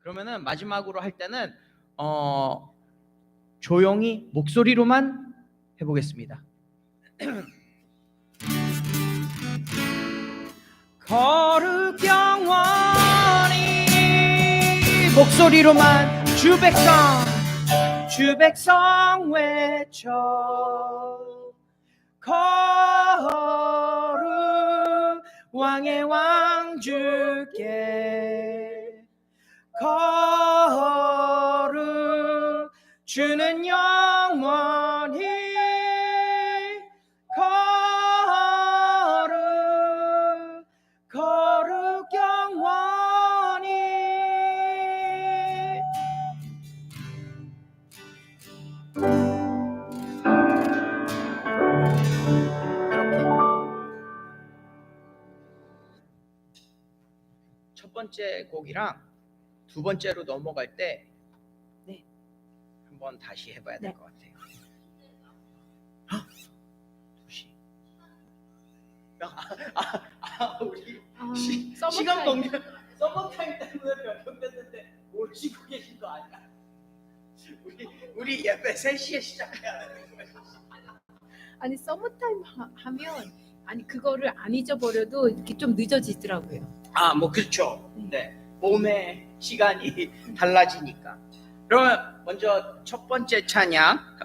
그러면은 마지막으로 할 때는 조용히 목소리로만 해보겠습니다. 거룩영원히 목소리로만 주백성 외쳐 거룩 왕의 왕 주께 거룩 주는 영원히 거룩 영원히. 첫 번째 곡이랑 두 번째로 넘어갈 때 한번 다시 해봐야 될 것 같아요. 우리 시간 공유 서머타임 때문에 변경됐는데 모르시고 계신 거 아니야? 우리 예배 3시에 시작해야 되는 거예요. 아니 서머타임 하면 그거를 안 잊어버려도 이렇게 좀 늦어지더라고요. 뭐 그렇죠. 네, 몸의 시간이 달라지니까. 그러면 먼저 첫 번째 찬양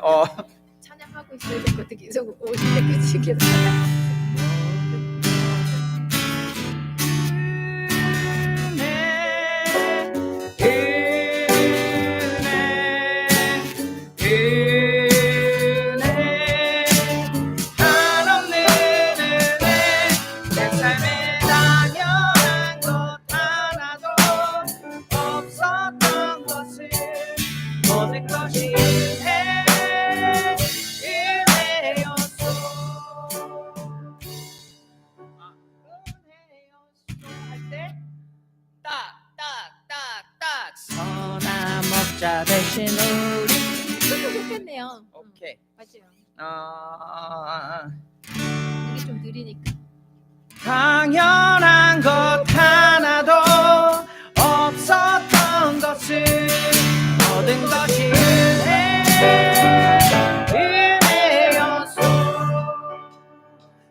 찬양하고 있어야 될 것도 계속 오실 때까지 계속 찬양. 자 대신 우리 좋겠네요. 오케이. 맞아요. 이게 좀 느리니까. 당연한 것 하나도 없었던 것을 모든 것이 은혜였소.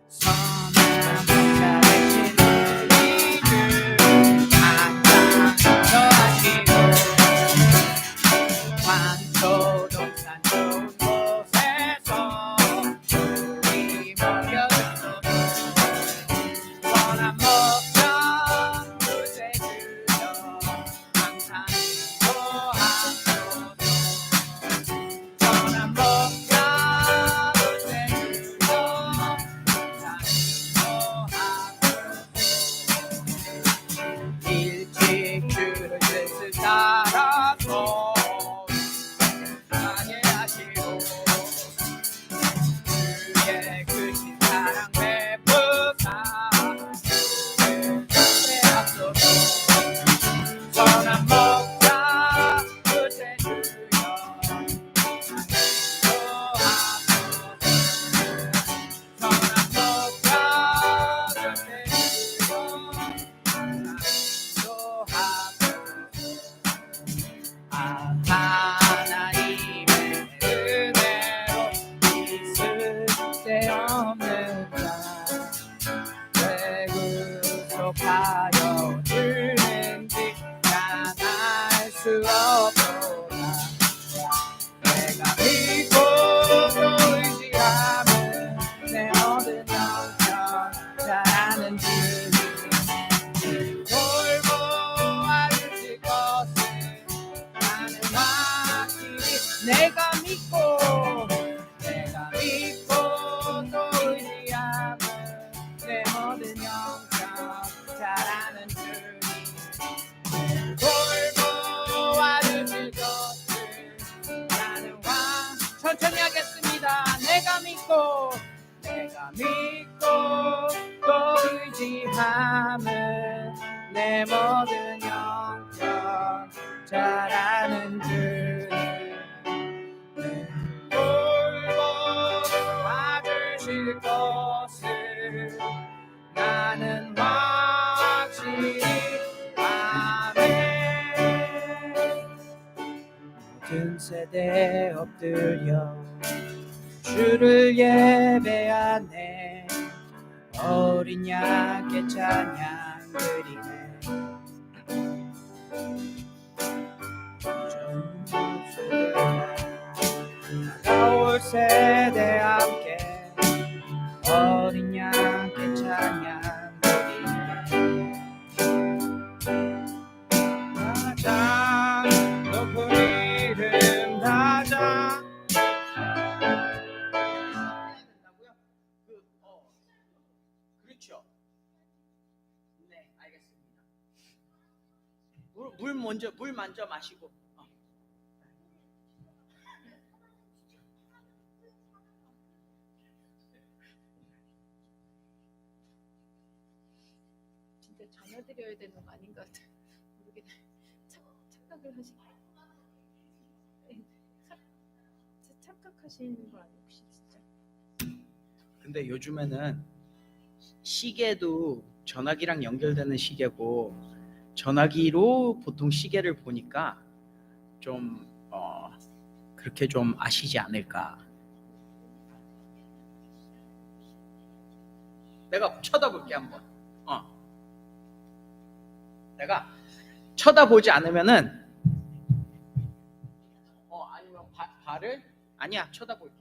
선한 목자 대신 우리 주 항상 저하시고 완도동산 좋은 곳에서 우리 모여있어도 선한 목자 구세주여 항상 인도하소서. 선한 목자 구세주여 항상 인도하소서. 일찍 주를 뜻을 따라서 주의 크신 사랑 베푸사 앞서서 선한 목자 구세주여 선한 목자 구세주여 하나님의 은혜로 있을 데 없는 자 왜 구속하여 주는지 난 알 수 없도다. 내가 믿고 또 의지하면 내 모든 영역 잘하는 주님 돌보 와주실 것을 나는 확실히 내가 믿고 또 의지하면 내 모든 영역 잘하는 주님 돌보 와주실 것을 나는 천천히 하겠습니다. 내가 믿고 또 의지하면 내 모든 영역 잘하는 주님 돌보 와주실 것을 나는 확실히 아멘. 세대 엎드려 주를 예배하네. 어린 양의 찬양 드리네. 다가올 세대 함께 어린 양의 찬양 드리네. 가장 높은 이름 가장 그렇죠. 네, 알겠습니다. 물 먼저 마시고. 진짜 전화드려야 되는 거 아닌가 모르겠네. 착각을 하시. 착각하시는 거 아니에요 혹시 진짜? 근데 요즘에는 시계도 전화기랑 연결되는 시계고 전화기로 보통 시계를 보니까 좀 그렇게 좀 아시지 않을까. 내가 쳐다볼게 한번. 내가 쳐다보지 않으면은 아니면 발을 아니야 쳐다볼게.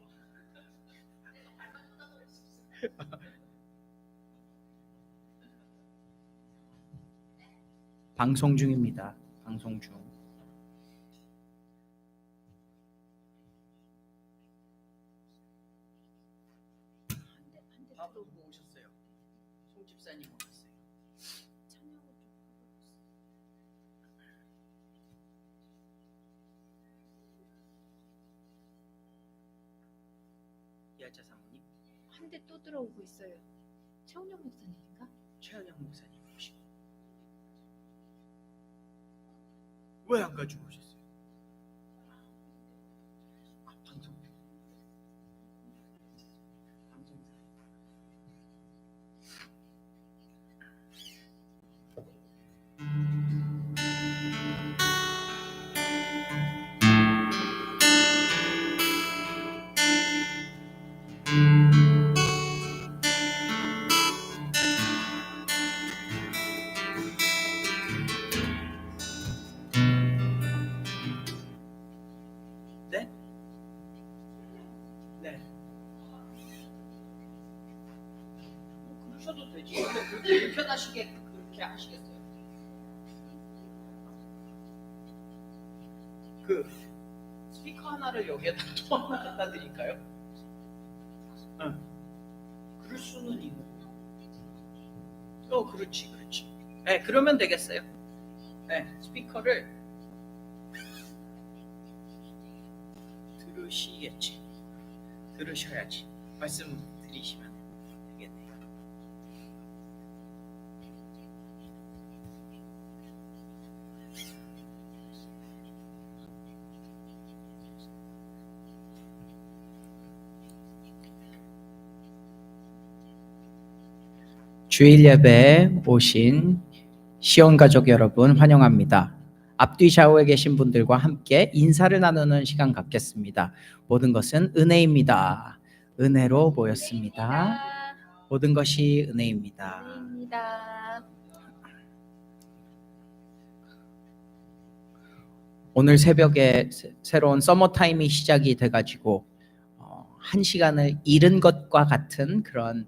방송 중입니다. 방송 중. 밥 뭐 오셨어요? 송 집사님 오셨어요. 찬양을 좀 이하자 사모님. 한 대 또 들어오고 있어요. 최훈영 목사님인가? 최은영 목사님 오시고. 왜 안 가지고 오셨어요? 방송. 네? 네. 그러셔도 되지. 근데 그렇게 불편하시게 그렇게 하시겠어요? 그 스피커 하나를 여기에다 또 하나 갖다 드릴까요? 응. 그럴 수는 있는. 그렇지. 네, 그러면 되겠어요. 네, 스피커를 들으셔야지. 말씀 드리시면 되겠네요. 주일 예배에 오신 시온 가족 여러분 환영합니다. 앞뒤 좌우에 계신 분들과 함께 인사를 나누는 시간 갖겠습니다. 모든 것은 은혜입니다. 은혜로 모였습니다. 모든 것이 은혜입니다. 은혜입니다. 오늘 새벽에 새로운 서머타임이 시작이 돼가지고 1시간을 잃은 것과 같은 그런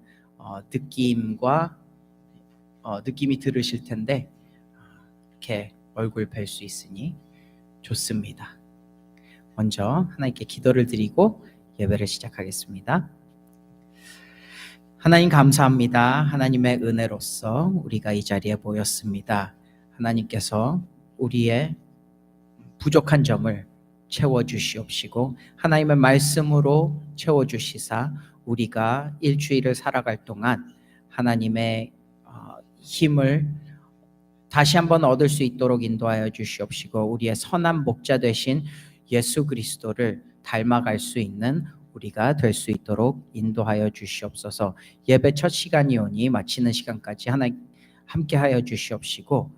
느낌이 들으실 텐데 이렇게 얼굴 뵐 수 있으니 좋습니다. 먼저 하나님께 기도를 드리고 예배를 시작하겠습니다. 하나님 감사합니다. 하나님의 은혜로서 우리가 이 자리에 모였습니다. 하나님께서 우리의 부족한 점을 채워주시옵시고 하나님의 말씀으로 채워주시사 우리가 일주일을 살아갈 동안 하나님의 힘을 다시 한번 얻을 수 있도록 인도하여 주시옵시고 우리의 선한 목자 되신 예수 그리스도를 닮아갈 수 있는 우리가 될 수 있도록 인도하여 주시옵소서. 예배 첫 시간이 오니 마치는 시간까지 하나님 함께하여 주시옵시고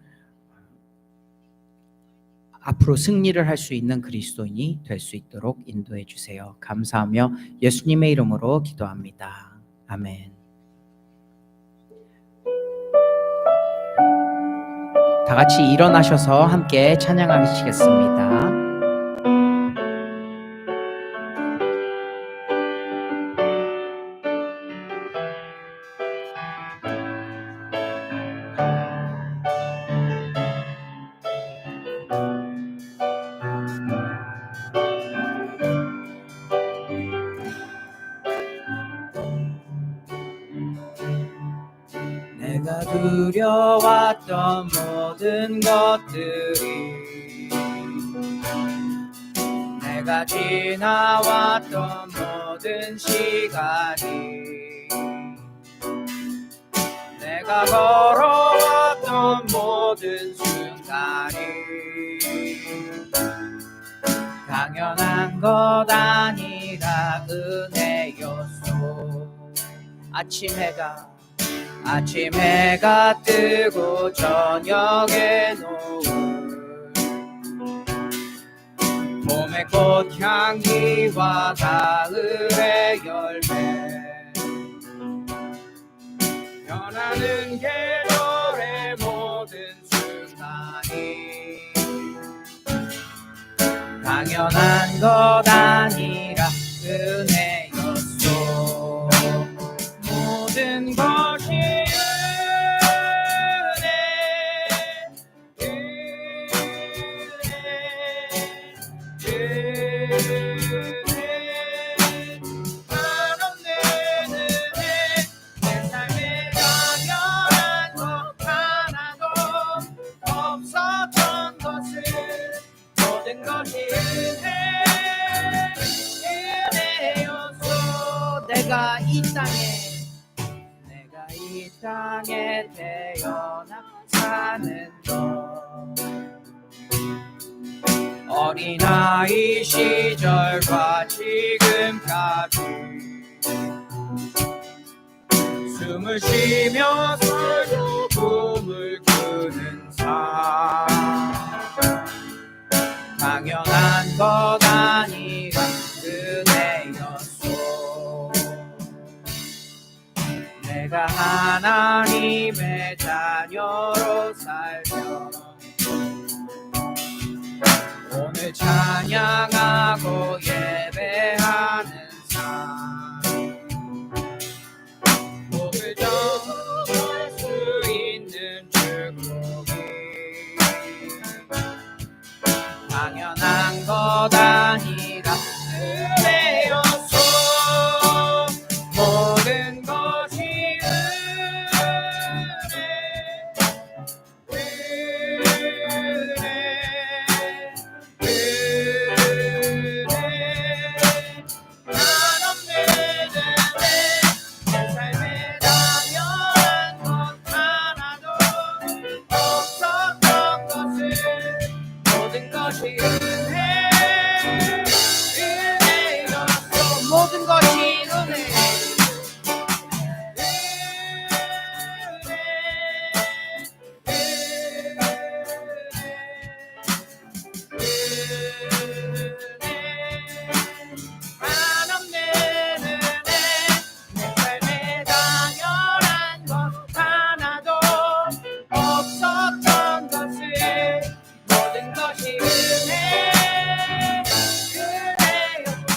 앞으로 승리를 할 수 있는 그리스도인이 될 수 있도록 인도해 주세요. 감사하며 예수님의 이름으로 기도합니다. 아멘. 다 같이 일어나셔서 함께 찬양하시겠습니다. 내가 두려웠던 모든 것들이 내가 지나왔던 모든 시간이 내가 걸어왔던 모든 순간이 당연한 것 아니라 은혜였소. 아침 해가 뜨고 저녁에 노을 봄의 꽃향기와 가을의 열매 변하는 계절의 모든 순간이 당연한 것 아니라 은혜였소. 모든 것이 내가 이 땅에 태어나 사는 것 어린아이 시절과 지금까지 숨을 쉬며 살고 꿈을 꾸는 삶 당연한 것 아니라 은혜였소. 내가 하나님의 자녀로 살며 오늘 찬양하고 예배하는 삶 복을 전할 수 있는 축복이 당연한 것 아니라 은혜였소. 모든 것이 모든 것이 은혜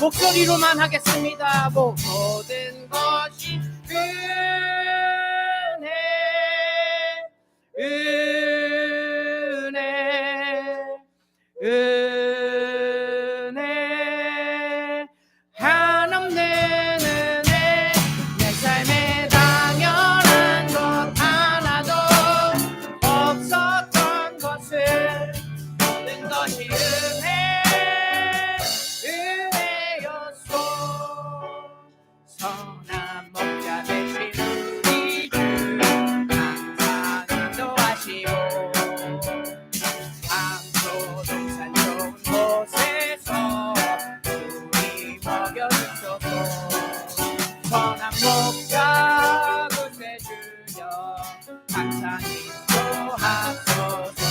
목소리로만 하겠습니다. 모든 것이 은혜 한없는 은혜 내 삶에 당연한 것 하나도 없었던 것을 모든 것이 선한 목자 되신 우리 주 항상 인도하시오. 강소동산 좋은 곳에서 우리 먹여주소서. 선한 목자 구세주여 항상 인도하소서.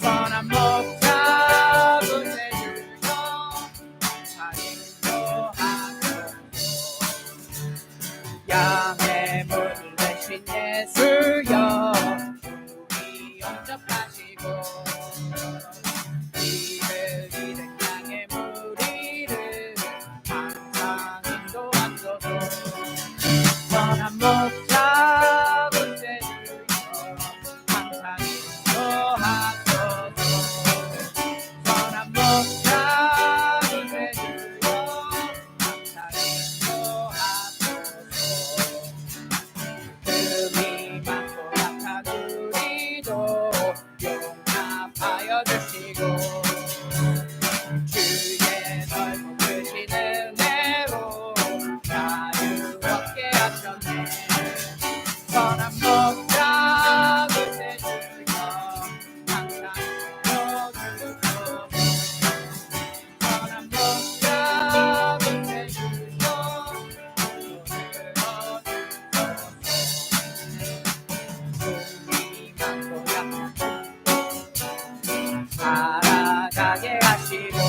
선한 목자 예수여 우리 영접하시고 이를 이른 양의 무리를 항상 인도하소서. 선한 목자 구세주여 항상 인도하소서. 선한 목자 구세주여 항상 인도하소서. 흠이 많고 약한 우리도 용납하여 주시고 주의 넓고 크신 은혜로 자유롭게 하셨네. 선한 목자 구세주여 항상 인도하소서. 선한 목자 구세주여 우리 많고 약한 살아가게 하시고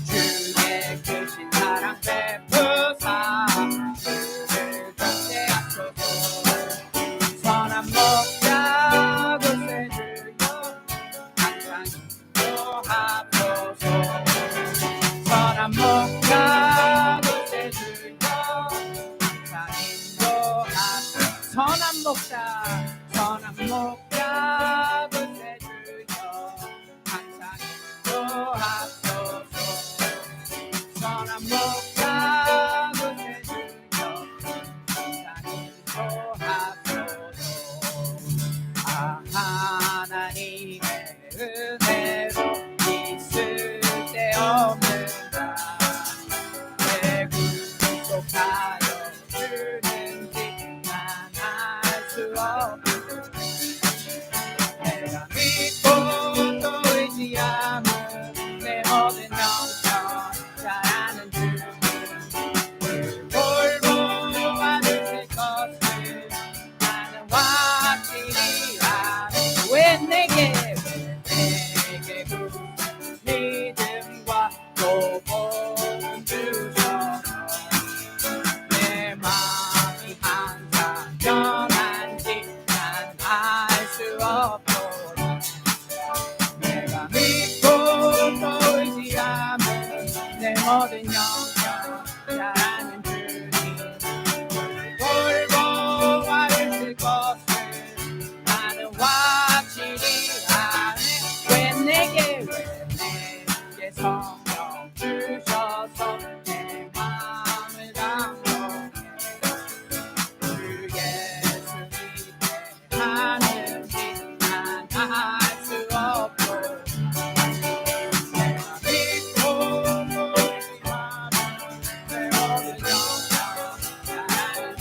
주의 크신 사랑 베푸사 주를 경배하소서. 선한 목자 구세주여 항상 인도하소서. 선한 목자 구세주여 항상 인도하소서. 선한 목자 구세주여 항상 인도하소서. 선한 목자 구세주여 항상 인도하소서. 하나님의 은혜로 있을 데 없는 자 내 구속하여 주는지 난 알 수 없고 내가 믿고 또 의지하며 내 모든 영혼 잘 아는 주님 돌보 받으실 것을 나는 확실히 아네. 왜 내게 믿음과 또 복음 주셔서 내 마음이 항상 편한지 난 알 수 없도록 내가 믿고 또 의지하며 내 모든 영혼 잘 아는 주님 돌보 와주실 것을 나는 확실히 아네. 왜 내게 성령 주셔서 내 마음을 담고 주 예수 믿게 하는지 난 알 수 없고 내가 믿고 또 의지하며 내 모든 영혼 잘하는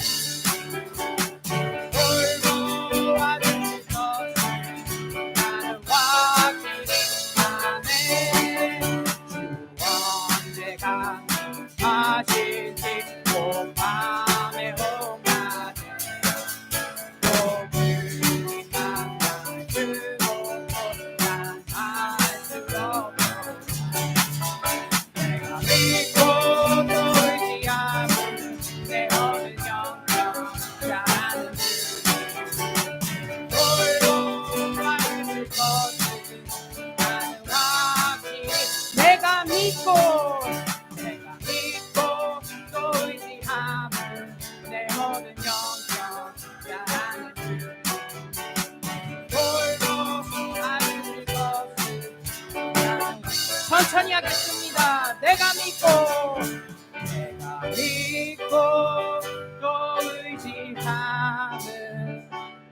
돌보 와주실 것을 나는 확실히 아네. 언제가 하실지 꼭 밤에 오가네. 또 그리 만날 주고 난 알 수 없고 내가 믿고 또 의지하며 내 모든 영혼 잘하는 주님 돌보 와주실 것을 나는 확실히 내가 믿고 또 의지하며 내 모든 영혼 잘하는 주님 돌보 와주실 것을 나는 천천히 하겠습니다. 내가 믿고 또 의지하며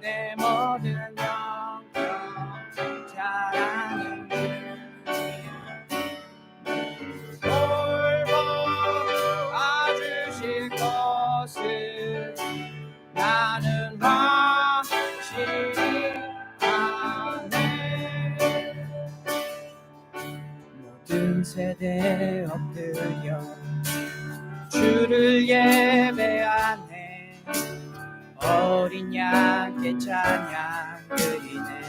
내 모든 영혼 잘하는 돌보 와주실 것을 나는 확실히 아네. 모든 세대 엎드려 주를 예배하네. 어린 양의 찬양 드리네.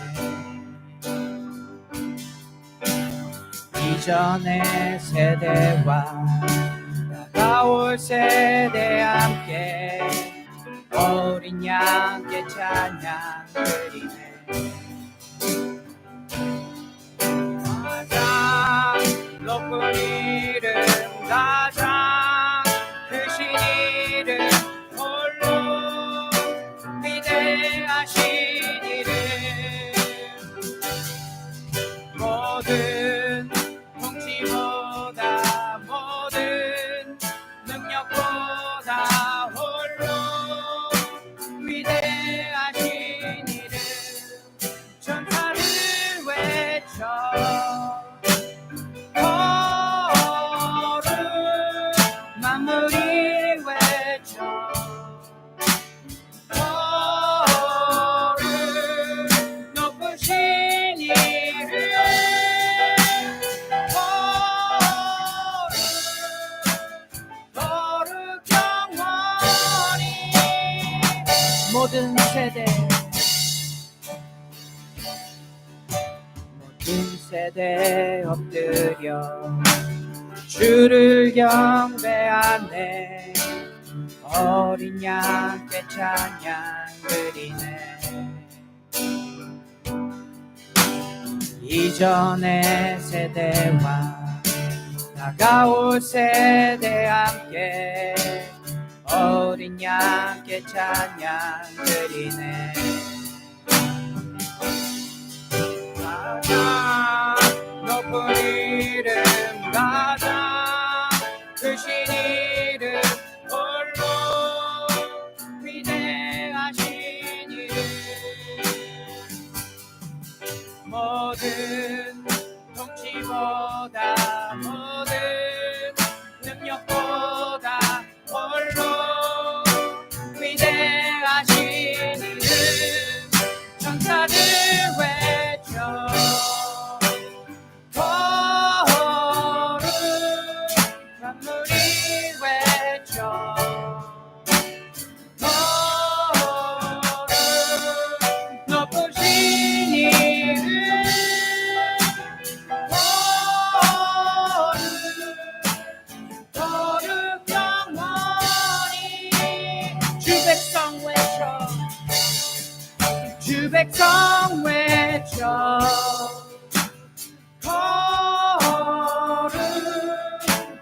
이전의 세대와 다가올 세대 함께 어린 양께 찬양 드리네. 가장 높은 이름, 가장 크신 이름, 홀로 위대하신 이름, 모든 통치보다 모든 능력보다 홀로 위대하신 이름, 전파를 외쳐 거룩, 만물이 외쳐 거룩, 높으신 이름, 거룩 영원히. 모든 세대 엎드려 주를 경배하네. 어린 양께 찬양 드리네. 이전의 세대와 다가올 세대 함께 어린 양께 찬양 드리네. 가장 높은 이름, 가장 크신 이름, 홀로 위대하신 이름, 모든 통치보다 모든 능력보다 홀로 위대하신 이름, 천사들 외쳐 거룩, 만물이 외쳐 거룩, 높으신 이름, 거룩 영원히. 주 백성 외쳐, 주 백성 외쳐 거룩,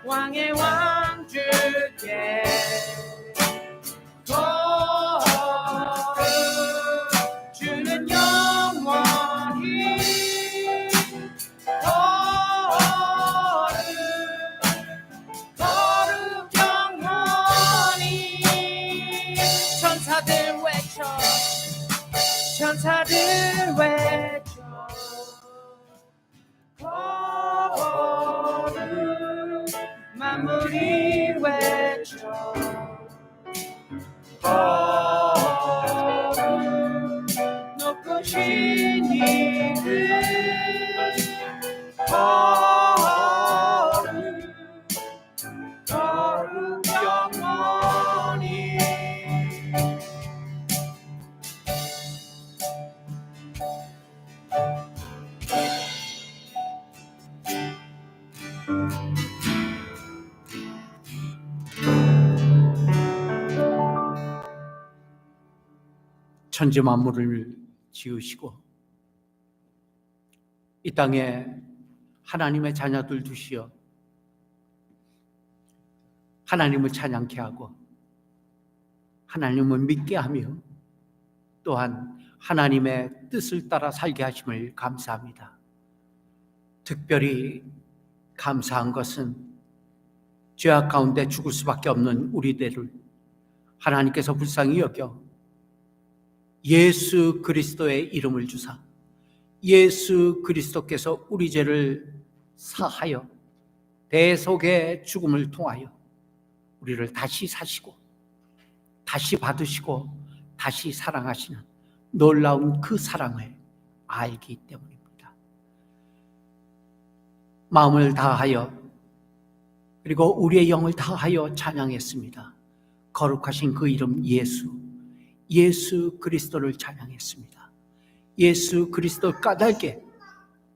왕의 왕 주께 거룩, 주는 영원히 거룩, 거룩 영원히. 천사들 외쳐, 천사들 외쳐 거룩, 만물이 외쳐 거룩, 높으신 이름, 거룩, 거룩 영원히. 천지 만물을 지으시고 이 땅에 하나님의 자녀들 두시어 하나님을 찬양케 하고 하나님을 믿게 하며 또한 하나님의 뜻을 따라 살게 하심을 감사합니다. 특별히 감사한 것은 죄악 가운데 죽을 수밖에 없는 우리들을 하나님께서 불쌍히 여겨 예수 그리스도의 이름을 주사 예수 그리스도께서 우리 죄를 사하여 대속의 죽음을 통하여 우리를 다시 사시고 다시 받으시고 다시 사랑하시는 놀라운 그 사랑을 알기 때문입니다. 마음을 다하여 그리고 우리의 영을 다하여 찬양했습니다. 거룩하신 그 이름 예수 그리스도를 찬양했습니다. 예수 그리스도 까닭에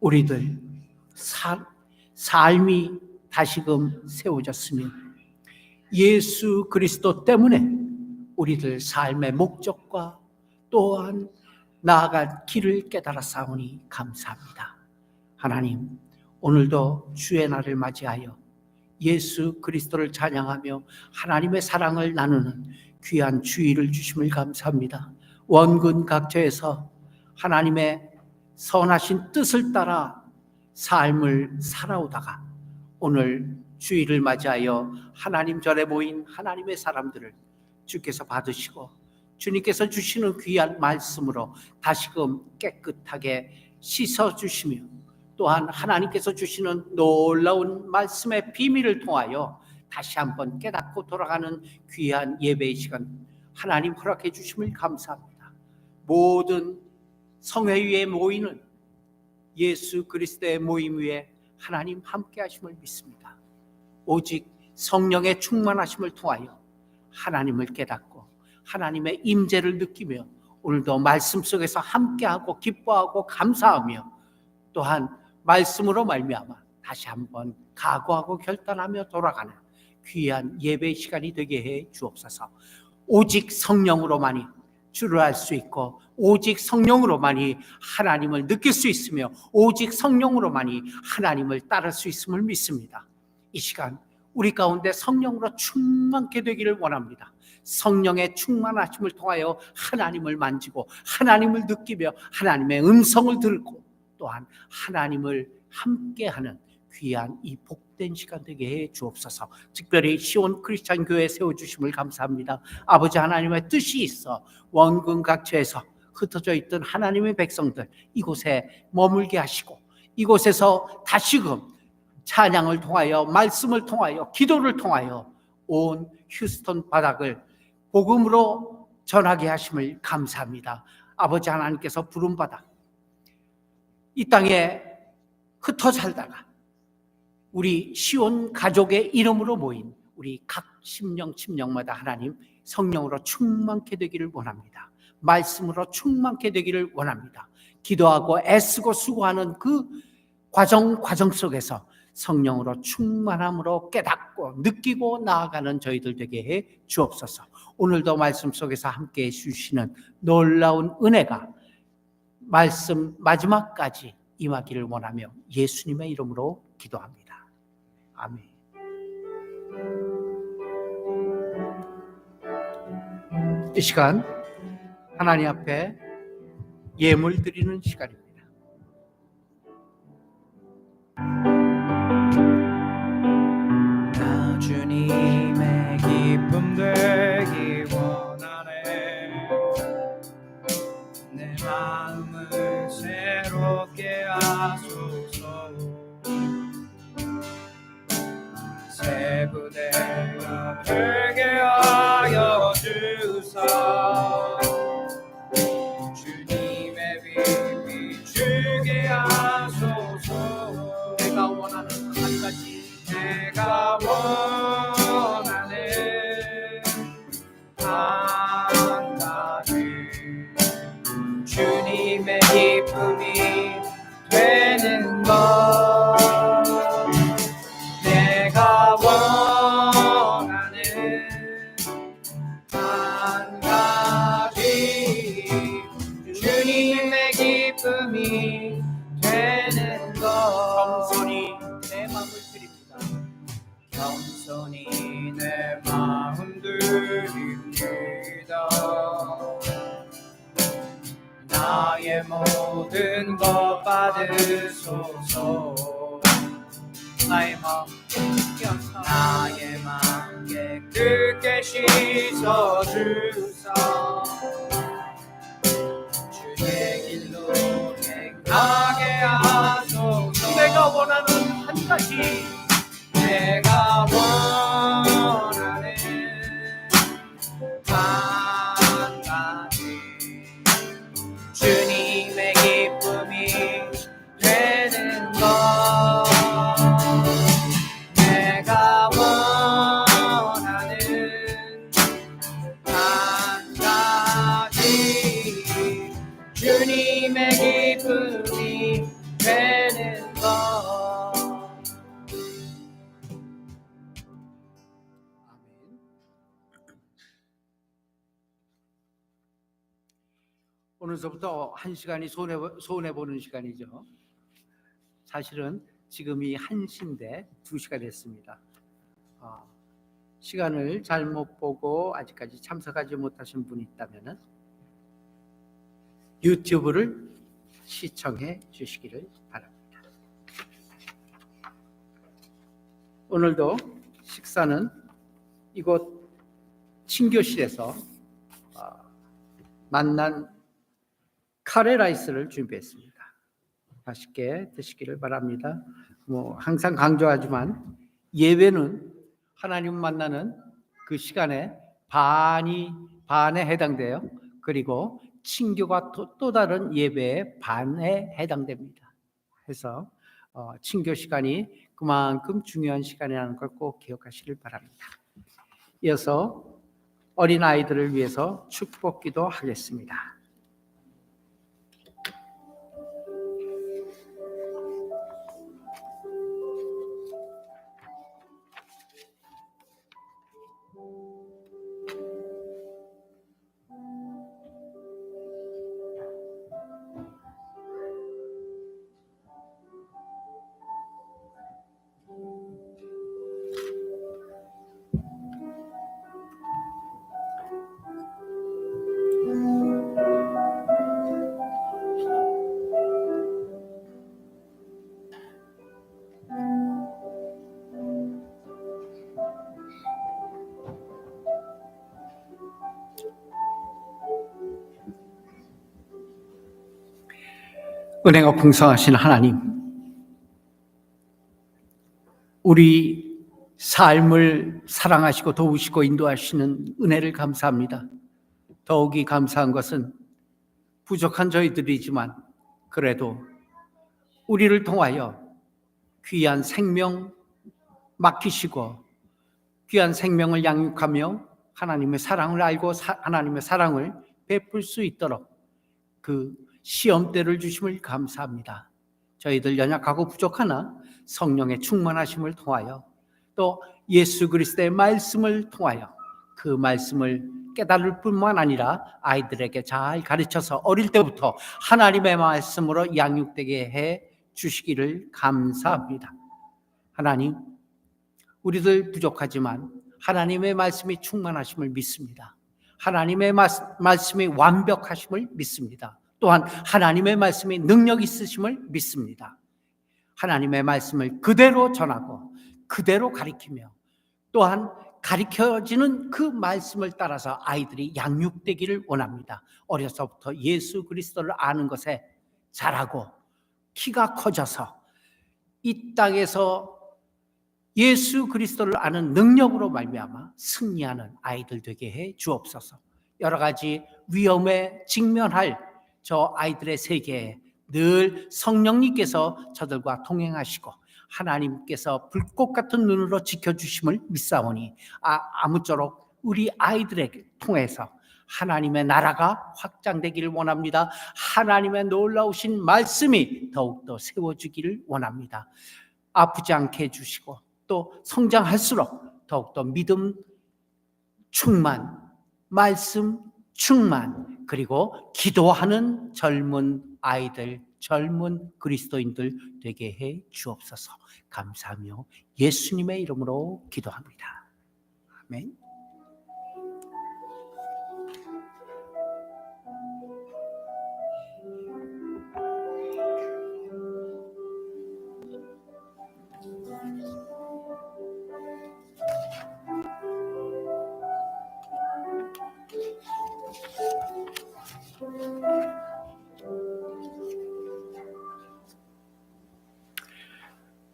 우리들 삶이 다시금 세워졌으며 예수 그리스도 때문에 우리들 삶의 목적과 또한 나아갈 길을 깨달아 싸우니 감사합니다. 하나님, 오늘도 주의 날을 맞이하여 예수 그리스도를 찬양하며 하나님의 사랑을 나누는 귀한 주일을 주심을 감사합니다. 원군 각처에서 하나님의 선하신 뜻을 따라 삶을 살아오다가 오늘 주일을 맞이하여 하나님 전에 모인 하나님의 사람들을 주께서 받으시고 주님께서 주시는 귀한 말씀으로 다시금 깨끗하게 씻어주시며 또한 하나님께서 주시는 놀라운 말씀의 비밀을 통하여 다시 한번 깨닫고 돌아가는 귀한 예배의 시간 하나님 허락해 주심을 감사합니다. 모든 성회 위에 모이는 예수 그리스도의 모임 위에 하나님 함께 하심을 믿습니다. 오직 성령의 충만하심을 통하여 하나님을 깨닫고 하나님의 임재를 느끼며 오늘도 말씀 속에서 함께하고 기뻐하고 감사하며 또한 말씀으로 말미암아 다시 한번 각오하고 결단하며 돌아가는 귀한 예배의 시간이 되게 해 주옵소서. 오직 성령으로만이 주를 알 수 있고 오직 성령으로만이 하나님을 느낄 수 있으며 오직 성령으로만이 하나님을 따를 수 있음을 믿습니다. 이 시간 우리 가운데 성령으로 충만케 되기를 원합니다. 성령의 충만하심을 통하여 하나님을 만지고 하나님을 느끼며 하나님의 음성을 듣고 또한 하나님을 함께하는 귀한 이 복된 시간 되게 해 주옵소서. 특별히 시온 크리스찬 교회 세워주심을 감사합니다. 아버지 하나님의 뜻이 있어 원근 각처에서 흩어져 있던 하나님의 백성들 이곳에 머물게 하시고 이곳에서 다시금 찬양을 통하여 말씀을 통하여 기도를 통하여 온 휴스턴 바닥을 복음으로 전하게 하심을 감사합니다. 아버지 하나님께서 부름받아 이 땅에 흩어 살다가 우리 시온 가족의 이름으로 모인 우리 각 심령마다 하나님 성령으로 충만케 되기를 원합니다. 말씀으로 충만케 되기를 원합니다. 기도하고 애쓰고 수고하는 그 과정 속에서 성령으로 충만함으로 깨닫고 느끼고 나아가는 저희들 되게 해 주옵소서. 오늘도 말씀 속에서 함께해 주시는 놀라운 은혜가 말씀 마지막까지 임하기를 원하며 예수님의 이름으로 기도합니다. 아멘. 이 시간 하나님 앞에 예물 드리는 시간입니다. 나 주님의 기쁨 되기 원하네. 내 마음을 새롭게 하소서. 새 부대가 되게 하여 주사. 주님의 빛이 주게 하소서. 내가 원하는 한 가지 내가 원하는 한 가지 주님의 기쁨이 되는 것. 내가 원하는 한 가지 주님의 기쁨이 되는 것. 겸손히 내 마음을 드립니다. 겸손히 내 마음 드립니다. 나의 모든 것 받으소서. 나의 마음 나의 마음 깨끗게 씻어주사. 주의 길로 행하게 하소서. 내가 원하는 한 가지 내가 원하는 한 가지 주님의 기쁨이 되는 것. 내가 원하는 한 가지 주님의 기쁨이 되는 것. 오늘서부터 한 시간이 손해보는 시간이죠. 사실은 지금이 1시인데 2시가 됐습니다. 시간을 잘못 보고 아직까지 참석하지 못하신 분이 있다면 유튜브를 시청해 주시기를 바랍니다. 오늘도 식사는 이곳 친교실에서 만난 카레라이스를 준비했습니다. 맛있게 드시기를 바랍니다. 항상 강조하지만 예배는 하나님 만나는 그 시간에 반에 해당돼요. 그리고 친교가 또 다른 예배의 반에 해당됩니다. 그래서 친교 시간이 그만큼 중요한 시간이라는 걸 꼭 기억하시길 바랍니다. 이어서 어린아이들을 위해서 축복기도 하겠습니다. 은혜가 풍성하신 하나님, 우리 삶을 사랑하시고 도우시고 인도하시는 은혜를 감사합니다. 더욱이 감사한 것은 부족한 저희들이지만 그래도 우리를 통하여 귀한 생명 맡기시고 귀한 생명을 양육하며 하나님의 사랑을 알고 하나님의 사랑을 베풀 수 있도록 그 시험대를 주심을 감사합니다. 저희들 연약하고 부족하나 성령의 충만하심을 통하여 또 예수 그리스도의 말씀을 통하여 그 말씀을 깨달을 뿐만 아니라 아이들에게 잘 가르쳐서 어릴 때부터 하나님의 말씀으로 양육되게 해 주시기를 감사합니다. 하나님, 우리들 부족하지만 하나님의 말씀이 충만하심을 믿습니다. 하나님의 말씀이 완벽하심을 믿습니다. 또한 하나님의 말씀이 능력 있으심을 믿습니다. 하나님의 말씀을 그대로 전하고 그대로 가리키며 또한 가리켜지는 그 말씀을 따라서 아이들이 양육되기를 원합니다. 어려서부터 예수 그리스도를 아는 것에 자라고 키가 커져서 이 땅에서 예수 그리스도를 아는 능력으로 말미암아 승리하는 아이들 되게 해 주옵소서. 여러 가지 위험에 직면할 저 아이들의 세계에 늘 성령님께서 저들과 동행하시고 하나님께서 불꽃 같은 눈으로 지켜주심을 믿사오니 아무쪼록 우리 아이들에게 통해서 하나님의 나라가 확장되기를 원합니다. 하나님의 놀라우신 말씀이 더욱더 세워지기를 원합니다. 아프지 않게 해주시고 또 성장할수록 더욱더 믿음 충만, 말씀 충만, 그리고 기도하는 젊은 아이들, 젊은 그리스도인들 되게 해 주옵소서. 감사하며 예수님의 이름으로 기도합니다. 아멘.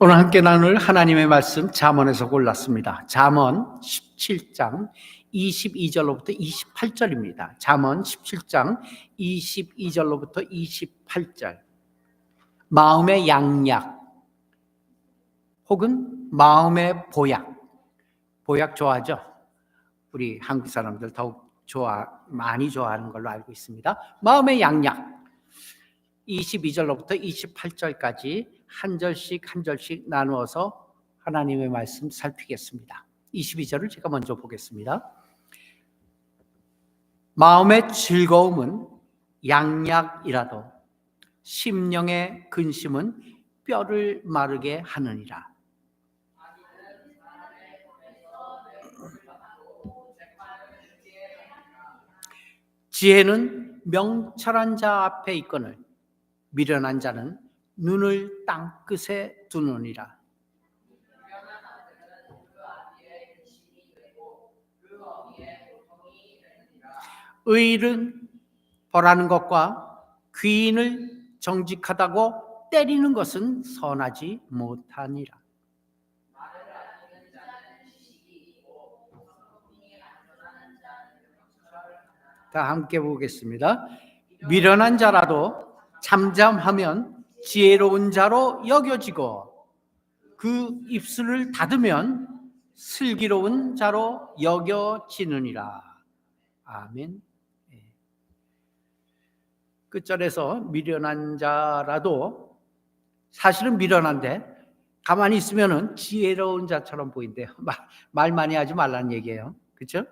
오늘 함께 나눌 하나님의 말씀 잠언에서 골랐습니다. 잠언 17장 22절로부터 28절입니다. 잠언 17장 22절로부터 28절. 마음의 양약 혹은 마음의 보약. 보약 좋아하죠? 우리 한국 사람들 더욱 많이 좋아하는 걸로 알고 있습니다. 마음의 양약. 22절로부터 28절까지 한 절씩 나누어서 하나님의 말씀 살피겠습니다. 22절을 제가 먼저 보겠습니다. 마음의 즐거움은 양약이라도 심령의 근심은 뼈를 마르게 하느니라. 지혜는 명철한 자 앞에 있거늘 미련한 자는 눈을 땅끝에 두느니라. 의인은 벌하는 것과 귀인을 정직하다고 때리는 것은 선하지 못하니라. 다 함께 보겠습니다. 미련한 자라도 잠잠하면 지혜로운 자로 여겨지고 그 입술을 닫으면 슬기로운 자로 여겨지느니라. 아멘. 끝절에서 미련한 자라도 사실은 미련한데 가만히 있으면은 지혜로운 자처럼 보인대요. 말 많이 하지 말라는 얘기예요. 그렇죠?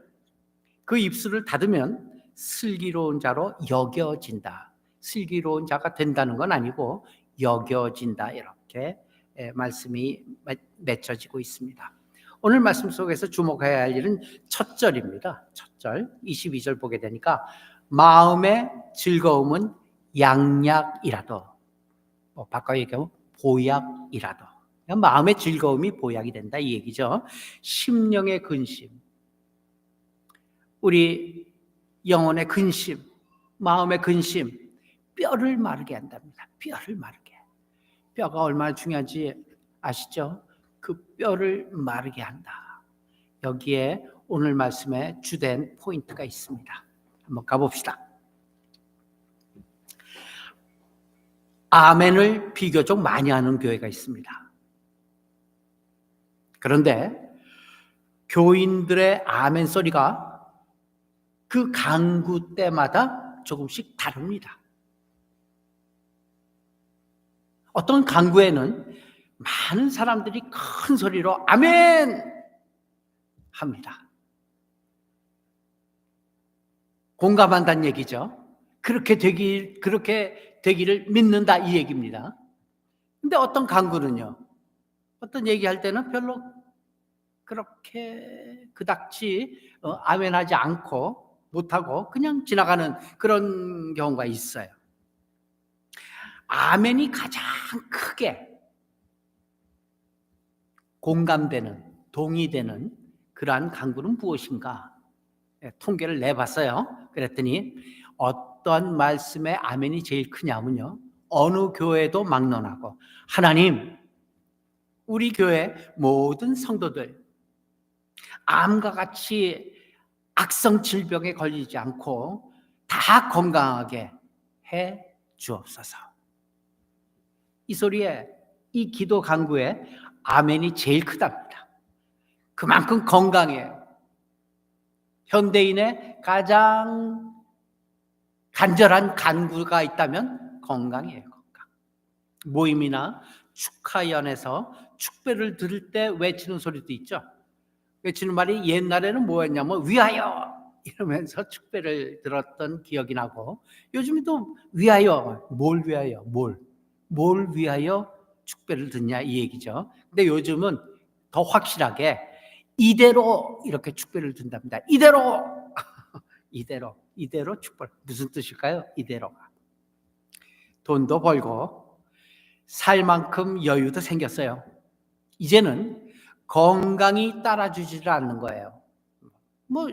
그 입술을 닫으면 슬기로운 자로 여겨진다. 슬기로운 자가 된다는 건 아니고 여겨진다. 이렇게 말씀이 맺혀지고 있습니다. 오늘 말씀 속에서 주목해야 할 일은 첫 절입니다. 첫 절, 22절 보게 되니까 마음의 즐거움은 양약이라도, 바꿔 얘기하면 보약이라도, 마음의 즐거움이 보약이 된다 이 얘기죠. 심령의 근심, 우리 영혼의 근심, 마음의 근심, 뼈를 마르게 한답니다. 뼈를 마르게. 뼈가 얼마나 중요한지 아시죠? 그 뼈를 마르게 한다. 여기에 오늘 말씀에 주된 포인트가 있습니다. 한번 가봅시다. 아멘을 비교적 많이 하는 교회가 있습니다. 그런데 교인들의 아멘 소리가 그 강구 때마다 조금씩 다릅니다. 어떤 강구에는 많은 사람들이 큰 소리로 아멘 합니다. 공감한다는 얘기죠. 그렇게 되기를 믿는다 이 얘기입니다. 근데 어떤 강구는요, 어떤 얘기할 때는 별로 그렇게 그닥지 아멘하지 않고 못하고 그냥 지나가는 그런 경우가 있어요. 아멘이 가장 크게 공감되는, 동의되는 그러한 강구는 무엇인가? 통계를 내봤어요. 그랬더니 어떤 말씀에 아멘이 제일 크냐면요, 어느 교회도 막론하고 하나님, 우리 교회 모든 성도들 암과 같이 악성 질병에 걸리지 않고 다 건강하게 해 주옵소서. 이 소리에, 이 기도 간구에 아멘이 제일 크답니다. 그만큼 건강해요. 현대인의 가장 간절한 간구가 있다면 건강이에요. 건강. 모임이나 축하연에서 축배를 들을 때 외치는 소리도 있죠. 외치는 말이 옛날에는 뭐였냐면 위하여 이러면서 축배를 들었던 기억이 나고, 요즘도 위하여, 뭘 위하여, 뭘 위하여 축배를 듣냐 이 얘기죠. 근데 요즘은 더 확실하게 이대로 이렇게 축배를 든답니다. 이대로 이대로 축배. 무슨 뜻일까요? 이대로가 돈도 벌고 살 만큼 여유도 생겼어요. 이제는 건강이 따라주지를 않는 거예요. 뭐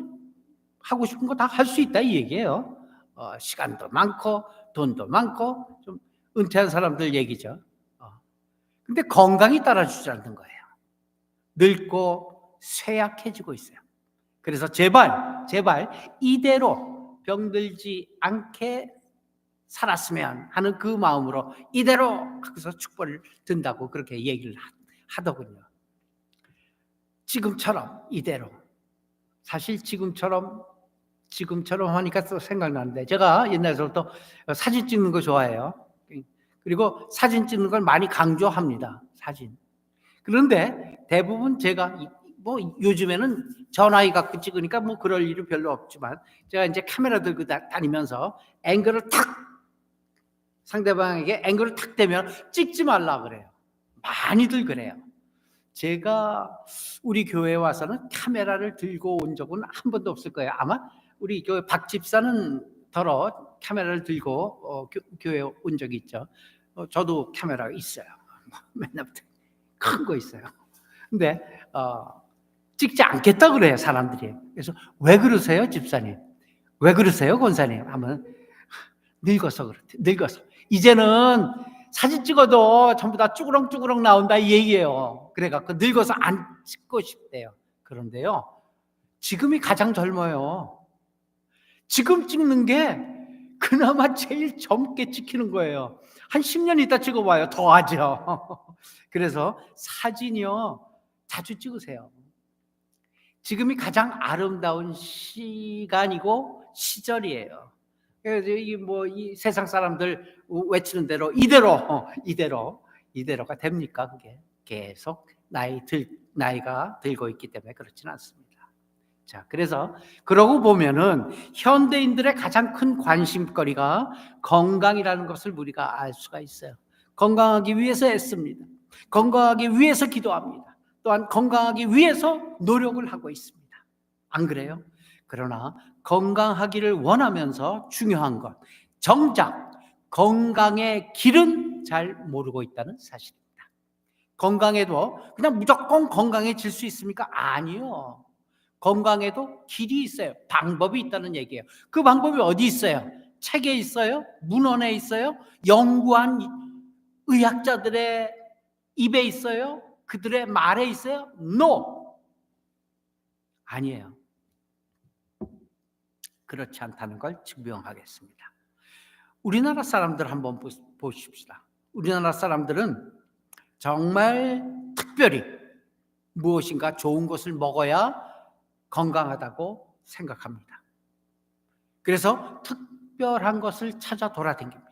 하고 싶은 거 다 할 수 있다 이 얘기예요. 시간도 많고 돈도 많고, 좀 은퇴한 사람들 얘기죠. 근데 건강이 따라주지 않는 거예요. 늙고 쇠약해지고 있어요. 그래서 제발 이대로 병들지 않게 살았으면 하는 그 마음으로 이대로 거기서 축복을 든다고 그렇게 얘기를 하더군요. 지금처럼 이대로. 사실 지금처럼 하니까 또 생각나는데, 제가 옛날부터 사진 찍는 거 좋아해요. 그리고 사진 찍는 걸 많이 강조합니다. 사진. 그런데 대부분 제가 뭐 요즘에는 전화기 갖고 찍으니까 뭐 그럴 일은 별로 없지만 제가 이제 카메라 들고 다니면서 앵글을 탁 상대방에게 앵글을 탁 대면 찍지 말라 그래요. 많이들 그래요. 제가 우리 교회에 와서는 카메라를 들고 온 적은 한 번도 없을 거예요. 아마 우리 교회 박 집사는 더러 카메라를 들고 교회에 온 적이 있죠. 저도 카메라가 있어요. 맨날부터 큰 거 있어요. 근데 찍지 않겠다 그래요, 사람들이. 그래서 왜 그러세요, 집사님? 왜 그러세요, 권사님? 하면 늙어서 그렇대. 늙어서. 이제는 사진 찍어도 전부 다 쭈그렁쭈그렁 나온다 이 얘기예요. 그래갖고 늙어서 안 찍고 싶대요. 그런데요, 지금이 가장 젊어요. 지금 찍는 게 그나마 제일 젊게 찍히는 거예요. 한 10년 있다 찍어봐요. 더 하죠. 그래서 사진이요, 자주 찍으세요. 지금이 가장 아름다운 시간이고 시절이에요. 그래서 이 세상 사람들 외치는 대로 이대로가 됩니까? 그게 계속 나이가 들고 있기 때문에 그렇지는 않습니다. 자, 그래서 그러고 보면은 현대인들의 가장 큰 관심거리가 건강이라는 것을 우리가 알 수가 있어요. 건강하기 위해서 애씁니다. 건강하기 위해서 기도합니다. 또한 건강하기 위해서 노력을 하고 있습니다. 안 그래요? 그러나 건강하기를 원하면서 중요한 것, 정작 건강의 길은 잘 모르고 있다는 사실입니다. 건강해도 그냥 무조건 건강해질 수 있습니까? 아니요. 건강에도 길이 있어요. 방법이 있다는 얘기예요. 그 방법이 어디 있어요? 책에 있어요? 문헌에 있어요? 연구한 의학자들의 입에 있어요? 그들의 말에 있어요? No! 아니에요. 그렇지 않다는 걸 증명하겠습니다. 우리나라 사람들 한번 보십시다. 우리나라 사람들은 정말 특별히 무엇인가 좋은 것을 먹어야 건강하다고 생각합니다. 그래서 특별한 것을 찾아 돌아다닙니다.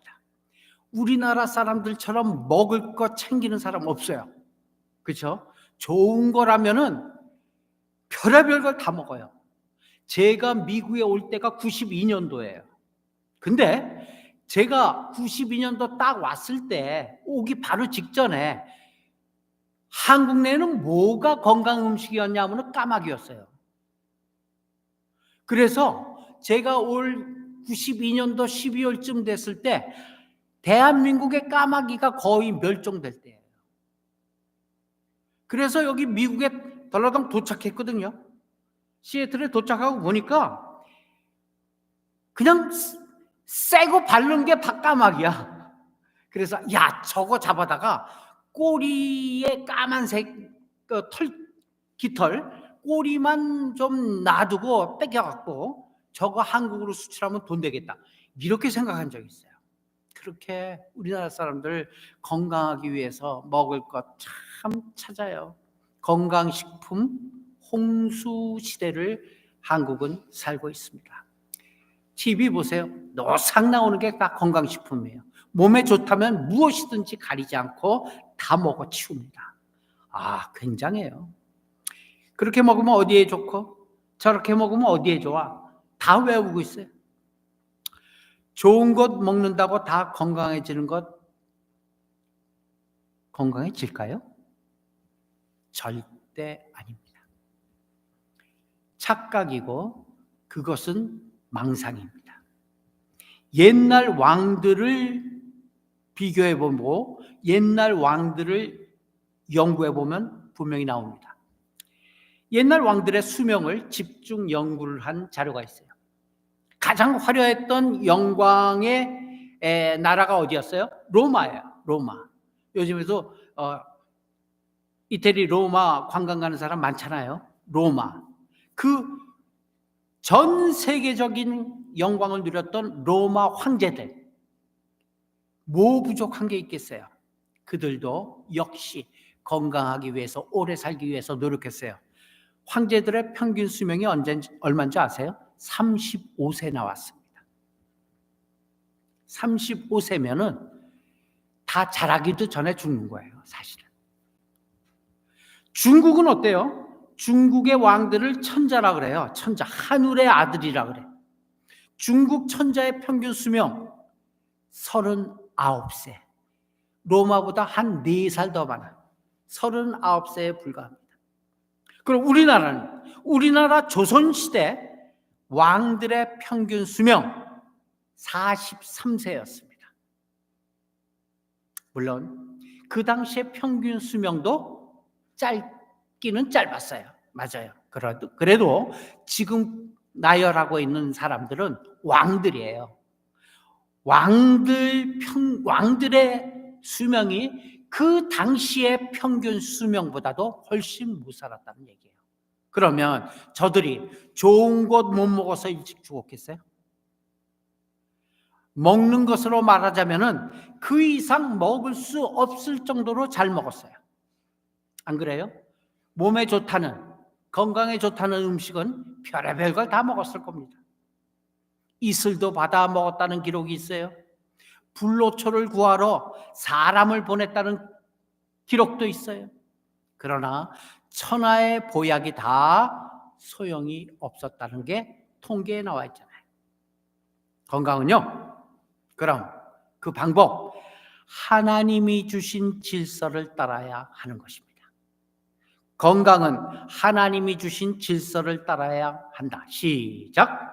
우리나라 사람들처럼 먹을 것 챙기는 사람 없어요. 그렇죠? 좋은 거라면은 별의별 걸 다 먹어요. 제가 미국에 올 때가 92년도예요. 근데 제가 92년도 딱 왔을 때 오기 바로 직전에 한국 내에는 뭐가 건강 음식이었냐면 까마귀였어요. 그래서 제가 올 92년도 12월쯤 됐을 때 대한민국의 까마귀가 거의 멸종될 때예요. 그래서 여기 미국에 덜러덩 도착했거든요. 시애틀에 도착하고 보니까 그냥 새고 바른 게 까마귀야. 그래서 야, 저거 잡아다가 꼬리에 까만색 깃털 꼬리만 좀 놔두고 뺏겨갖고 저거 한국으로 수출하면 돈 되겠다. 이렇게 생각한 적이 있어요. 그렇게 우리나라 사람들 건강하기 위해서 먹을 것 참 찾아요. 건강식품 홍수 시대를 한국은 살고 있습니다. TV 보세요. 노상 나오는 게 다 건강식품이에요. 몸에 좋다면 무엇이든지 가리지 않고 다 먹어 치웁니다. 아, 굉장해요. 그렇게 먹으면 어디에 좋고 저렇게 먹으면 어디에 좋아? 다 외우고 있어요. 좋은 것 먹는다고 다 건강해지는 것 건강해질까요? 절대 아닙니다. 착각이고 그것은 망상입니다. 옛날 왕들을 비교해보고 옛날 왕들을 연구해보면 분명히 나옵니다. 옛날 왕들의 수명을 집중 연구를 한 자료가 있어요. 가장 화려했던 영광의 나라가 어디였어요? 로마예요. 로마. 요즘에도 이태리 로마 관광 가는 사람 많잖아요. 로마. 그 전 세계적인 영광을 누렸던 로마 황제들. 뭐 부족한 게 있겠어요? 그들도 역시 건강하기 위해서 오래 살기 위해서 노력했어요. 황제들의 평균 수명이 얼마인지 아세요? 35세 나왔습니다. 35세면은 다 자라기도 전에 죽는 거예요, 사실은. 중국은 어때요? 중국의 왕들을 천자라 그래요. 천자, 하늘의 아들이라 그래. 중국 천자의 평균 수명 39세. 로마보다 한 4살 더 많아. 39세에 불과합니다. 그럼 우리나라 조선시대 왕들의 평균 수명 43세였습니다. 물론 그 당시의 평균 수명도 짧기는 짧았어요. 맞아요. 그래도 지금 나열하고 있는 사람들은 왕들이에요. 왕들의 수명이 그 당시의 평균 수명보다도 훨씬 못 살았다는 얘기예요. 그러면 저들이 좋은 것 못 먹어서 일찍 죽었겠어요? 먹는 것으로 말하자면은 그 이상 먹을 수 없을 정도로 잘 먹었어요. 안 그래요? 몸에 좋다는, 건강에 좋다는 음식은 별의별 걸 다 먹었을 겁니다. 이슬도 받아 먹었다는 기록이 있어요. 불로초를 구하러 사람을 보냈다는 기록도 있어요. 그러나 천하의 보약이 다 소용이 없었다는 게 통계에 나와 있잖아요. 건강은요? 그럼 그 방법, 하나님이 주신 질서를 따라야 하는 것입니다. 건강은 하나님이 주신 질서를 따라야 한다. 시작.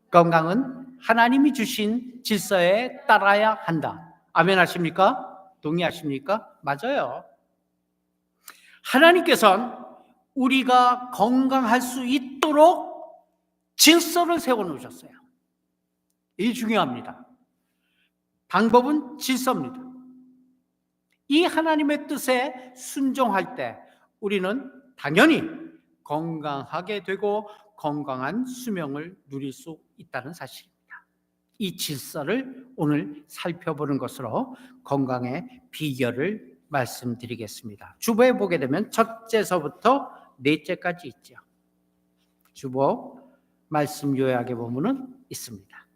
건강은 하나님이 주신 질서에 따라야 한다. 아멘 하십니까? 동의하십니까? 맞아요. 하나님께서는 우리가 건강할 수 있도록 질서를 세워놓으셨어요. 이게 중요합니다. 방법은 질서입니다. 이 하나님의 뜻에 순종할 때 우리는 당연히 건강하게 되고 건강한 수명을 누릴 수 있다는 사실입니다. 이 질서를 오늘 살펴보는 것으로 건강의 비결을 말씀드리겠습니다. 주보에 보게 되면 첫째서부터 넷째까지 있죠. 주보 말씀 요약에 보면은 있습니다.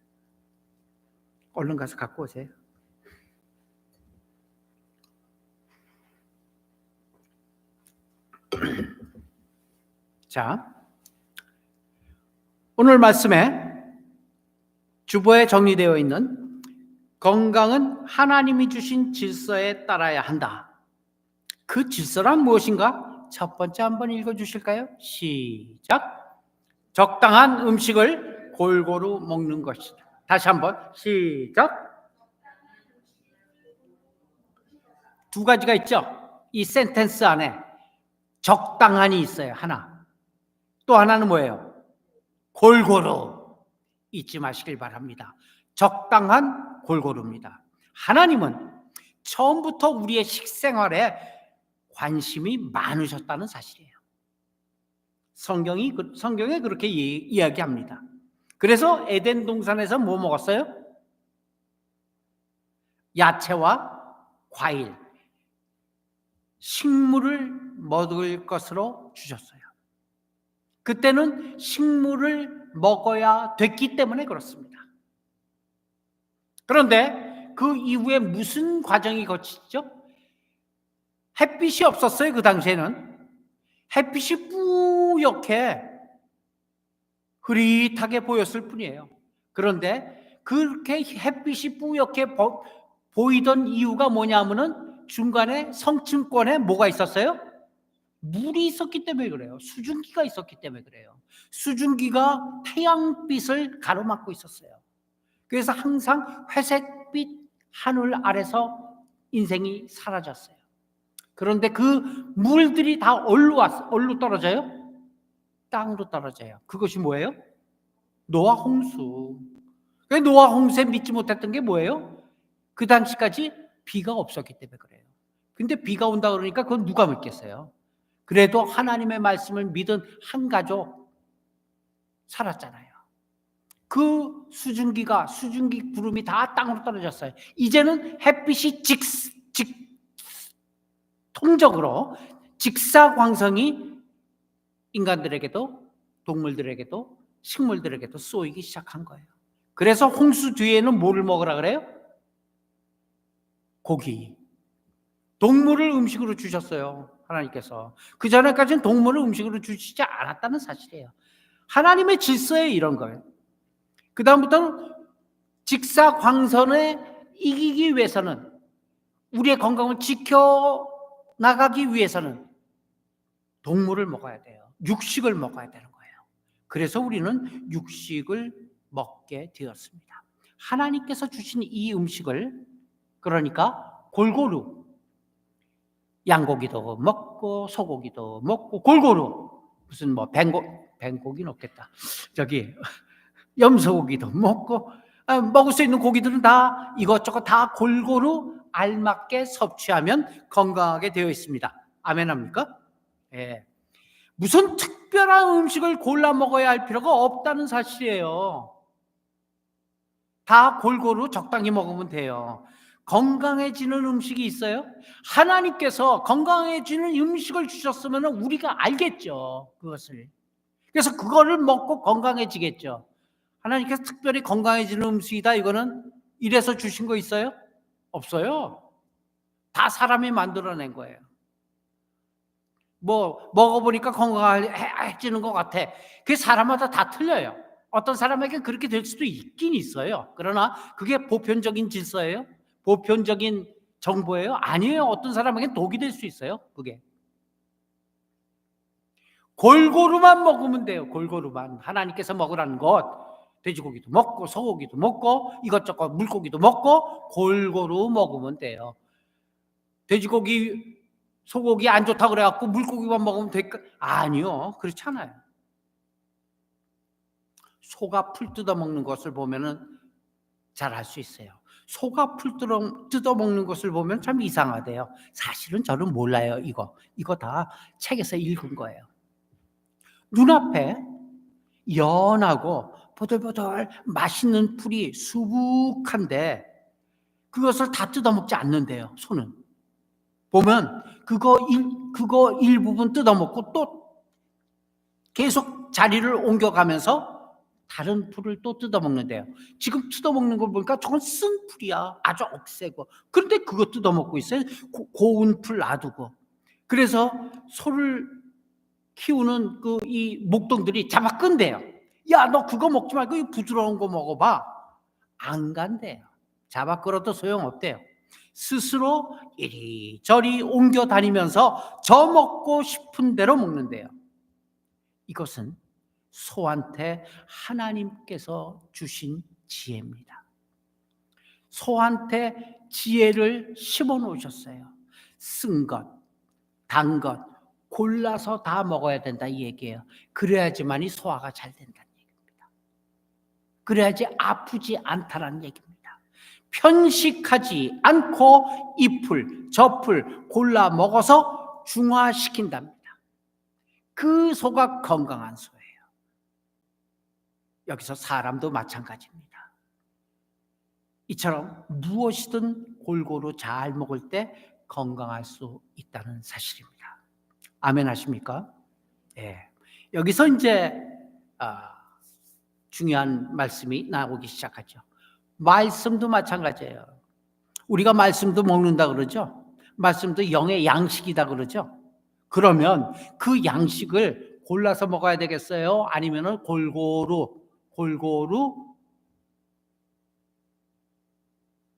얼른 가서 갖고 오세요. 자, 오늘 말씀에 주보에 정리되어 있는 건강은 하나님이 주신 질서에 따라야 한다. 그 질서란 무엇인가? 첫 번째 한번 읽어주실까요? 시작. 적당한 음식을 골고루 먹는 것이다. 다시 한번 시작. 두 가지가 있죠. 이 센텐스 안에 적당한이 있어요. 하나. 또 하나는 뭐예요? 골고루. 잊지 마시길 바랍니다. 적당한 골고루입니다. 하나님은 처음부터 우리의 식생활에 관심이 많으셨다는 사실이에요. 성경에 그렇게 이야기합니다. 그래서 에덴 동산에서 뭐 먹었어요? 야채와 과일, 식물을 먹을 것으로 주셨어요. 그때는 식물을 먹어야 됐기 때문에 그렇습니다. 그런데 그 이후에 무슨 과정이 거치죠? 햇빛이 없었어요. 그 당시에는 햇빛이 뿌옇게 흐릿하게 보였을 뿐이에요. 그런데 그렇게 햇빛이 뿌옇게 보이던 이유가 뭐냐면은 중간에 성층권에 뭐가 있었어요? 물이 있었기 때문에 그래요. 수증기가 있었기 때문에 그래요. 수증기가 태양빛을 가로막고 있었어요. 그래서 항상 회색빛 하늘 아래서 인생이 사라졌어요. 그런데 그 물들이 다 어디로 떨어져요? 땅으로 떨어져요. 그것이 뭐예요? 노아 홍수. 노아 홍수에 믿지 못했던 게 뭐예요? 그 당시까지 비가 없었기 때문에 그래요. 근데 비가 온다 그러니까 그건 누가 믿겠어요? 그래도 하나님의 말씀을 믿은 한 가족 살았잖아요. 그 수증기 구름이 다 땅으로 떨어졌어요. 이제는 햇빛이 통적으로 직사광선이 인간들에게도 동물들에게도 식물들에게도 쏘이기 시작한 거예요. 그래서 홍수 뒤에는 뭐를 먹으라 그래요? 고기. 동물을 음식으로 주셨어요. 하나님께서. 그전에까지는 동물을 음식으로 주시지 않았다는 사실이에요. 하나님의 질서에 이런 거예요. 그 다음부터는 직사광선에 이기기 위해서는, 우리의 건강을 지켜나가기 위해서는 동물을 먹어야 돼요. 육식을 먹어야 되는 거예요. 그래서 우리는 육식을 먹게 되었습니다. 하나님께서 주신 이 음식을, 그러니까 골고루 양고기도 먹고 소고기도 먹고 골고루, 무슨 뭐 뱅고기는 없겠다, 저기 염소고기도 먹고, 먹을 수 있는 고기들은 다 이것저것 다 골고루 알맞게 섭취하면 건강하게 되어 있습니다. 아멘 합니까? 예. 무슨 특별한 음식을 골라 먹어야 할 필요가 없다는 사실이에요. 다 골고루 적당히 먹으면 돼요. 건강해지는 음식이 있어요? 하나님께서 건강해지는 음식을 주셨으면 우리가 알겠죠, 그것을. 그래서 그거를 먹고 건강해지겠죠. 하나님께서 특별히 건강해지는 음식이다, 이거는 이래서 주신 거 있어요? 없어요. 다 사람이 만들어낸 거예요. 뭐 먹어보니까 건강해지는 것 같아. 그게 사람마다 다 틀려요. 어떤 사람에게 그렇게 될 수도 있긴 있어요. 그러나 그게 보편적인 질서예요? 보편적인 정보예요? 아니에요. 어떤 사람에게 독이 될 수 있어요, 그게. 골고루만 먹으면 돼요. 골고루만. 하나님께서 먹으라는 것, 돼지고기도 먹고 소고기도 먹고 이것저것 물고기도 먹고 골고루 먹으면 돼요. 돼지고기 소고기 안 좋다고 그래갖고 물고기만 먹으면 될까? 아니요, 그렇지 않아요. 소가 풀 뜯어먹는 것을 보면은 잘 알 수 있어요. 소가 풀 뜯어먹는 것을 보면 참 이상하대요. 사실은 저는 몰라요. 이거 다 책에서 읽은 거예요. 눈앞에 연하고 보들보들 맛있는 풀이 수북한데 그것을 다 뜯어먹지 않는데요, 소는. 보면 그거 일부분 뜯어먹고 또 계속 자리를 옮겨가면서 다른 풀을 또 뜯어먹는데요. 지금 뜯어먹는 걸 보니까 저건 쓴 풀이야, 아주 억세고. 그런데 그거 뜯어먹고 있어요. 고운 풀 놔두고. 그래서 소를 키우는 이 목동들이 잡아 끈대요. 야, 너 그거 먹지 말고 이 부드러운 거 먹어봐. 안 간대요. 잡아 끌어도 소용없대요. 스스로 이리저리 옮겨 다니면서 저 먹고 싶은 대로 먹는데요. 이것은 소한테 하나님께서 주신 지혜입니다. 소한테 지혜를 심어 놓으셨어요. 쓴 것, 단 것 골라서 다 먹어야 된다, 이 얘기예요. 그래야지만이 소화가 잘 된다는 얘기입니다. 그래야지 아프지 않다는 얘기입니다. 편식하지 않고 이 풀, 저 풀 골라 먹어서 중화시킨답니다. 그 소가 건강한 소예요. 여기서 사람도 마찬가지입니다. 이처럼 무엇이든 골고루 잘 먹을 때 건강할 수 있다는 사실입니다. 아멘 하십니까? 네. 여기서 이제 중요한 말씀이 나오기 시작하죠. 말씀도 마찬가지예요. 우리가 말씀도 먹는다 그러죠. 말씀도 영의 양식이다 그러죠. 그러면 그 양식을 골라서 먹어야 되겠어요? 아니면은 골고루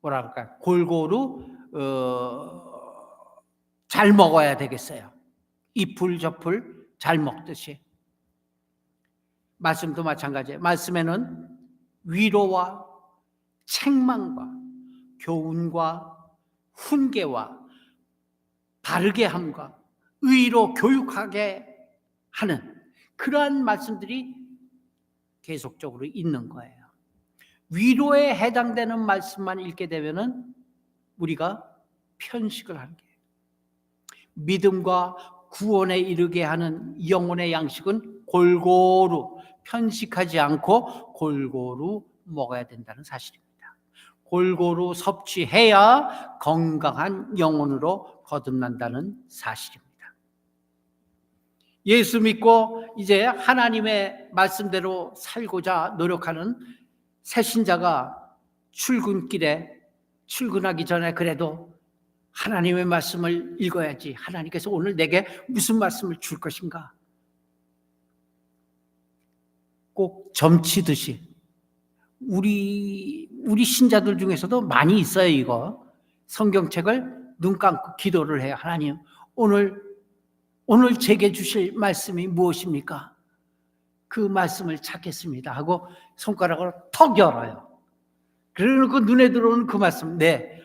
뭐라 그럴까요? 골고루 잘 먹어야 되겠어요. 이 풀 저 풀 잘 먹듯이. 말씀도 마찬가지예요. 말씀에는 위로와 책망과 교훈과 훈계와 바르게 함과 의로 교육하게 하는 그러한 말씀들이 계속적으로 있는 거예요. 위로에 해당되는 말씀만 읽게 되면은 우리가 편식을 하는 거예요. 믿음과 구원에 이르게 하는 영혼의 양식은 골고루 편식하지 않고 골고루 먹어야 된다는 사실입니다. 골고루 섭취해야 건강한 영혼으로 거듭난다는 사실입니다. 예수 믿고 이제 하나님의 말씀대로 살고자 노력하는 새신자가 출근길에 출근하기 전에 그래도 하나님의 말씀을 읽어야지. 하나님께서 오늘 내게 무슨 말씀을 줄 것인가? 꼭 점치듯이 우리 신자들 중에서도 많이 있어요. 이거 성경책을 눈 감고 기도를 해요. 하나님, 오늘 제게 주실 말씀이 무엇입니까? 그 말씀을 찾겠습니다 하고 손가락으로 턱 열어요. 그러고 눈에 들어오는 그 말씀, 네,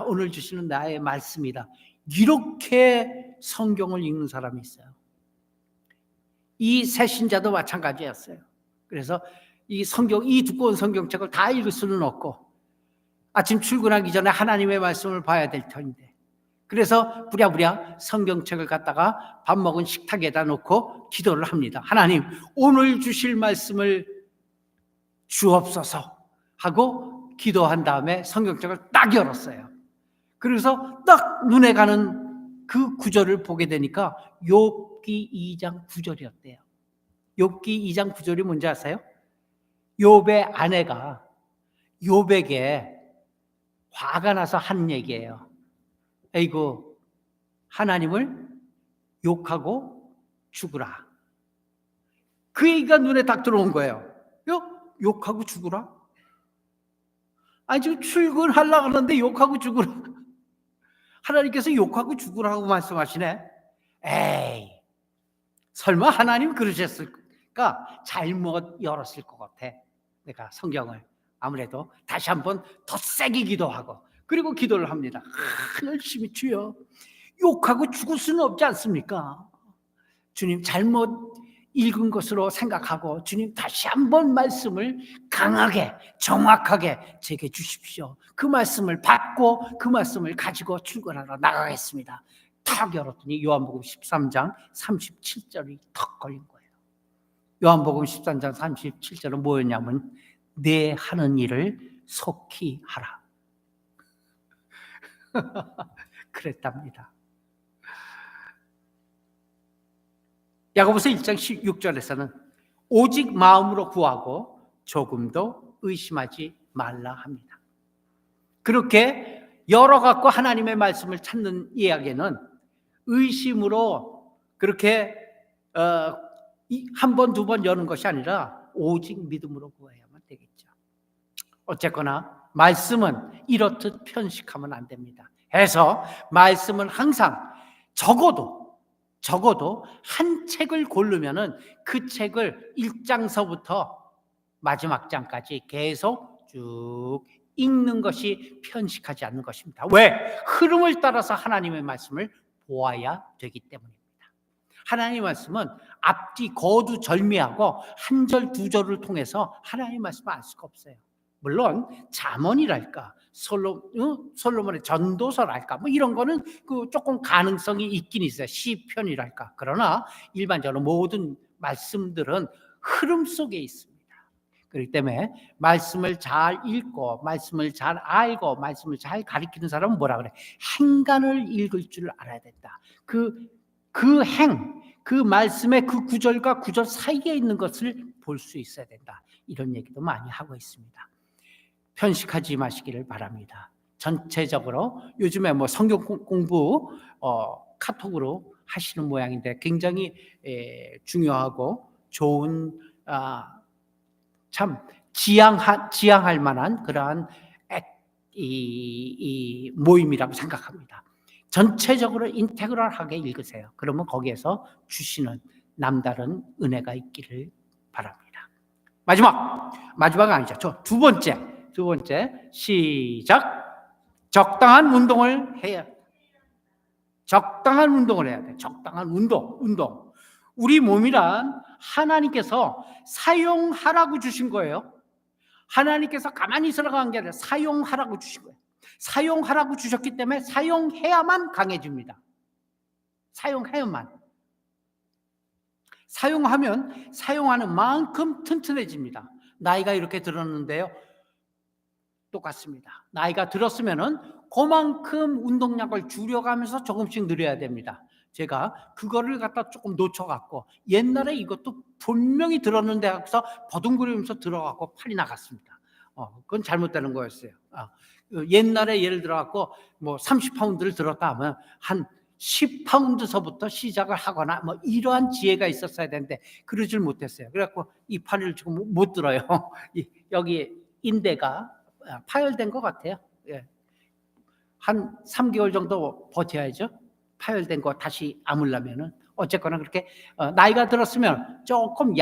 오늘 주시는 나의 말씀이다. 이렇게 성경을 읽는 사람이 있어요. 이 새신자도 마찬가지였어요. 그래서 이 두꺼운 성경책을 다 읽을 수는 없고 아침 출근하기 전에 하나님의 말씀을 봐야 될 터인데, 그래서 부랴부랴 성경책을 갖다가 밥 먹은 식탁에다 놓고 기도를 합니다. 하나님, 오늘 주실 말씀을 주옵소서 하고 기도한 다음에 성경책을 딱 열었어요. 그래서 딱 눈에 가는 그 구절을 보게 되니까 욥기 2장 9절이었대요. 욥기 2장 9절이 뭔지 아세요? 욥의 아내가 욥에게 화가 나서 한 얘기예요. 에이구, 하나님을 욕하고 죽으라. 그 얘기가 눈에 딱 들어온 거예요. 욕하고 죽으라? 아니, 지금 출근하려고 하는데 욕하고 죽으라. 하나님께서 욕하고 죽으라고 말씀하시네. 에이, 설마 하나님 그러셨을까? 잘못 열었을 것 같아. 내가 성경을 아무래도 다시 한번 더 세게 기도하고, 그리고 기도를 합니다. 열심히, 주여, 욕하고 죽을 수는 없지 않습니까? 주님, 잘못 읽은 것으로 생각하고 주님, 다시 한번 말씀을 강하게 정확하게 제게 주십시오. 그 말씀을 받고 그 말씀을 가지고 출근하러 나가겠습니다. 탁 열었더니 요한복음 13장 37절이 턱 걸린 거예요. 요한복음 13장 37절은 뭐였냐면, 내 하는 일을 속히 하라. 그랬답니다. 야고보서 1장 16절에서는 오직 마음으로 구하고 조금도 의심하지 말라 합니다. 그렇게 열어갖고 하나님의 말씀을 찾는 이야기는 의심으로 그렇게 한 번, 두 번 여는 것이 아니라 오직 믿음으로 구해야만 되겠죠. 어쨌거나 말씀은 이렇듯 편식하면 안 됩니다. 해서 말씀은 항상 적어도 한 책을 고르면은 그 책을 1장서부터 마지막 장까지 계속 쭉 읽는 것이 편식하지 않는 것입니다. 왜? 흐름을 따라서 하나님의 말씀을 보아야 되기 때문입니다. 하나님의 말씀은 앞뒤 거두절미하고 한 절 두 절을 통해서 하나님의 말씀을 알 수가 없어요. 물론 잠언이랄까, 솔로몬의 전도서랄까, 뭐 이런 거는 그 조금 가능성이 있긴 있어요. 시편이랄까. 그러나 일반적으로 모든 말씀들은 흐름 속에 있습니다. 그렇기 때문에 말씀을 잘 읽고 말씀을 잘 알고 말씀을 잘 가리키는 사람은 뭐라 그래? 행간을 읽을 줄 알아야 된다. 그 말씀의 그 구절과 구절 사이에 있는 것을 볼 수 있어야 된다. 이런 얘기도 많이 하고 있습니다. 편식하지 마시기를 바랍니다. 전체적으로 요즘에 뭐 성경 공부 카톡으로 하시는 모양인데 굉장히 중요하고 좋은 참 지향할 만한 그러한 이 모임이라고 생각합니다. 전체적으로 인테그럴하게 읽으세요. 그러면 거기에서 주시는 남다른 은혜가 있기를 바랍니다. 마지막 아니죠. 두 번째 시작. 적당한 운동을 해야 돼. 적당한 운동을 해야 돼. 적당한 운동. 우리 몸이란 하나님께서 사용하라고 주신 거예요. 하나님께서 가만히 있으라고 한 게 아니라 사용하라고 주신 거예요. 사용하라고 주셨기 때문에 사용해야만 강해집니다. 사용해야만. 사용하면 사용하는 만큼 튼튼해집니다. 나이가 이렇게 들었는데요, 똑같습니다. 나이가 들었으면은 그만큼 운동량을 줄여가면서 조금씩 늘려야 됩니다. 제가 그거를 갖다 조금 놓쳐갖고 옛날에 이것도 분명히 들었는데 하고서 버둥거리면서 들어가고 팔이 나갔습니다. 그건 잘못되는 거였어요. 옛날에 예를 들어갖고 뭐 30파운드를 들었다 하면 한 10파운드서부터 시작을 하거나 뭐 이러한 지혜가 있었어야 되는데 그러질 못했어요. 그래갖고 이 팔을 지금 못 들어요. 여기 인대가 파열된 것 같아요. 예. 한 3개월 정도 버텨야죠. 파열된 거 다시 아물려면은. 어쨌거나 그렇게 나이가 들었으면 조금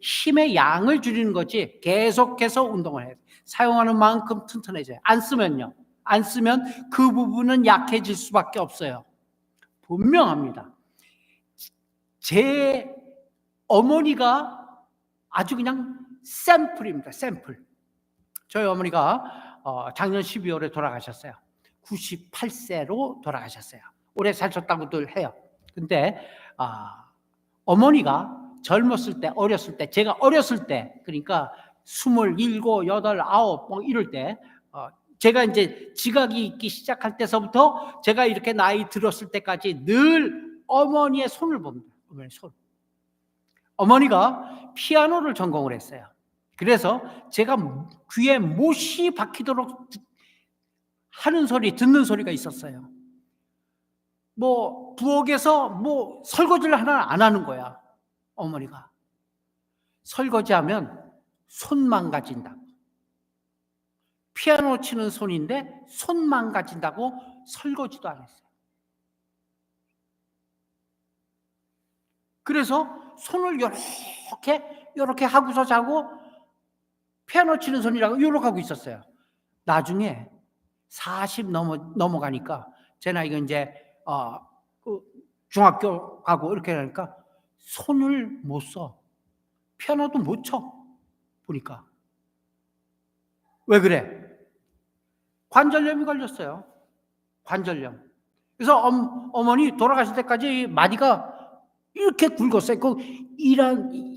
힘의 양을 줄이는 거지 계속해서 운동을 해요. 사용하는 만큼 튼튼해져요. 안 쓰면 그 부분은 약해질 수밖에 없어요. 분명합니다. 제 어머니가 아주 그냥 샘플입니다. 샘플. 저희 어머니가 작년 12월에 돌아가셨어요. 98세로 돌아가셨어요. 오래 사셨다고들 해요. 근데 어머니가 젊었을 때, 어렸을 때, 제가 어렸을 때, 그러니까 27, 8, 9 뭐 이럴 때 제가 이제 지각이 있기 시작할 때서부터 제가 이렇게 나이 들었을 때까지 늘 어머니의 손을 봅니다. 어머니의 손. 어머니가 피아노를 전공을 했어요. 그래서 제가 귀에 못이 박히도록 하는 소리, 듣는 소리가 있었어요. 뭐 부엌에서 뭐 설거지를 하나 안 하는 거야. 어머니가 설거지하면 손 망가진다고. 피아노 치는 손인데 손 망가진다고 설거지도 안 했어요. 그래서 손을 이렇게 하고서 자고 피아노 치는 손이라고 이렇게 하고 있었어요. 나중에 40 넘어가니까 제 나이가 이제 중학교 가고 이렇게 하니까 손을 못 써. 피아노도 못 쳐. 보니까. 왜 그래? 관절염이 걸렸어요. 관절염. 그래서 어머니 돌아가실 때까지 마디가 이렇게 굵었어요.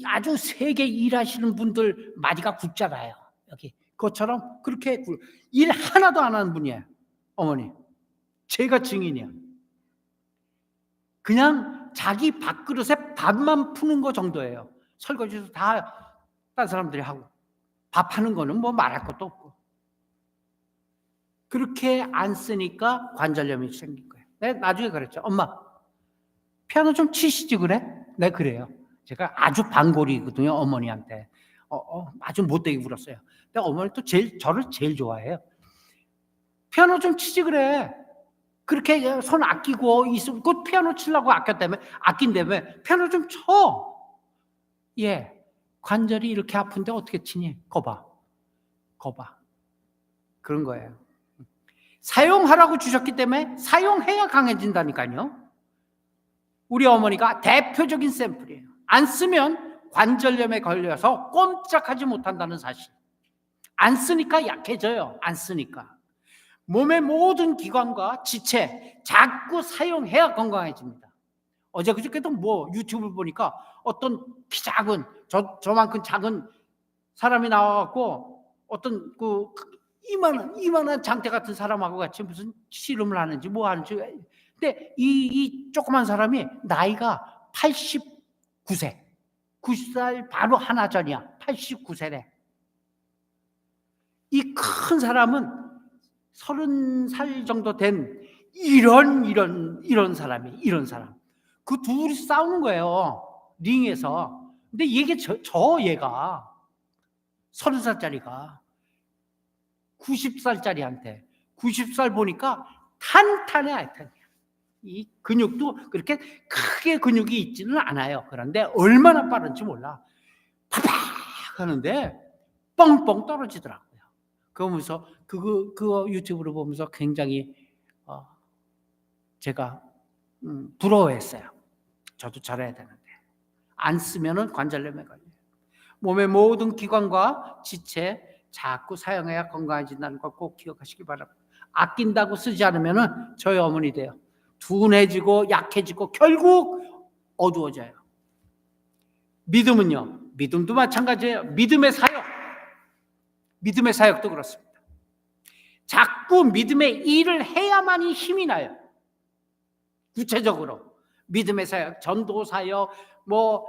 아주 세게 일하시는 분들 마디가 굵잖아요. 여기. 그것처럼 그렇게 일 하나도 안 하는 분이에요. 어머니. 제가 증인이에요. 그냥 자기 밥그릇에 밥만 푸는 거 정도예요. 설거지도 다 다른 사람들이 하고. 밥하는 거는 뭐 말할 것도 없고. 그렇게 안 쓰니까 관절염이 생긴 거예요. 내가 나중에 그랬죠. 엄마, 피아노 좀 치시지 그래? 네, 그래요. 제가 아주 반골이거든요, 어머니한테. 아주 못되게 굴었어요. 근데 어머니 또 저를 제일 좋아해요. 피아노 좀 치지 그래. 그렇게 손 아끼고 있으면 그 피아노 치려고 아낀다며 피아노 좀 쳐. 예, 관절이 이렇게 아픈데 어떻게 치니? 거봐. 그런 거예요. 사용하라고 주셨기 때문에 사용해야 강해진다니까요. 우리 어머니가 대표적인 샘플이에요. 안 쓰면 관절염에 걸려서 꼼짝하지 못한다는 사실. 안 쓰니까 약해져요. 안 쓰니까. 몸의 모든 기관과 지체 자꾸 사용해야 건강해집니다. 어제 그저께도 뭐 유튜브를 보니까 어떤 키 작은 저만큼 작은 사람이 나와갖고 어떤 이만한 장대 같은 사람하고 같이 무슨 씨름을 하는지 뭐 하는지. 근데 이 조그만 사람이 나이가 89세. 90살 바로 하나 전이야. 89세래. 이 큰 사람은 30살 정도 된 이런 사람. 그 둘이 싸우는 거예요. 링에서. 근데 이게 얘가 30살짜리가 90살짜리한테 90살 보니까 탄탄해 하여튼. 이 근육도 그렇게 크게 근육이 있지는 않아요. 그런데 얼마나 빠른지 몰라. 팍팍 하는데 뻥뻥 떨어지더라고요. 그러면서 그거 유튜브로 보면서 굉장히 제가 부러워했어요. 저도 잘해야 되는데. 안 쓰면은 관절염에 걸려요. 몸의 모든 기관과 지체 자꾸 사용해야 건강해진다는 거 꼭 기억하시기 바랍니다. 아낀다고 쓰지 않으면은 저희 어머니 돼요. 둔해지고 약해지고 결국 어두워져요. 믿음은요. 믿음도 마찬가지예요. 믿음의 사역도 그렇습니다. 자꾸 믿음의 일을 해야만이 힘이 나요. 구체적으로 믿음의 사역, 전도 사역, 뭐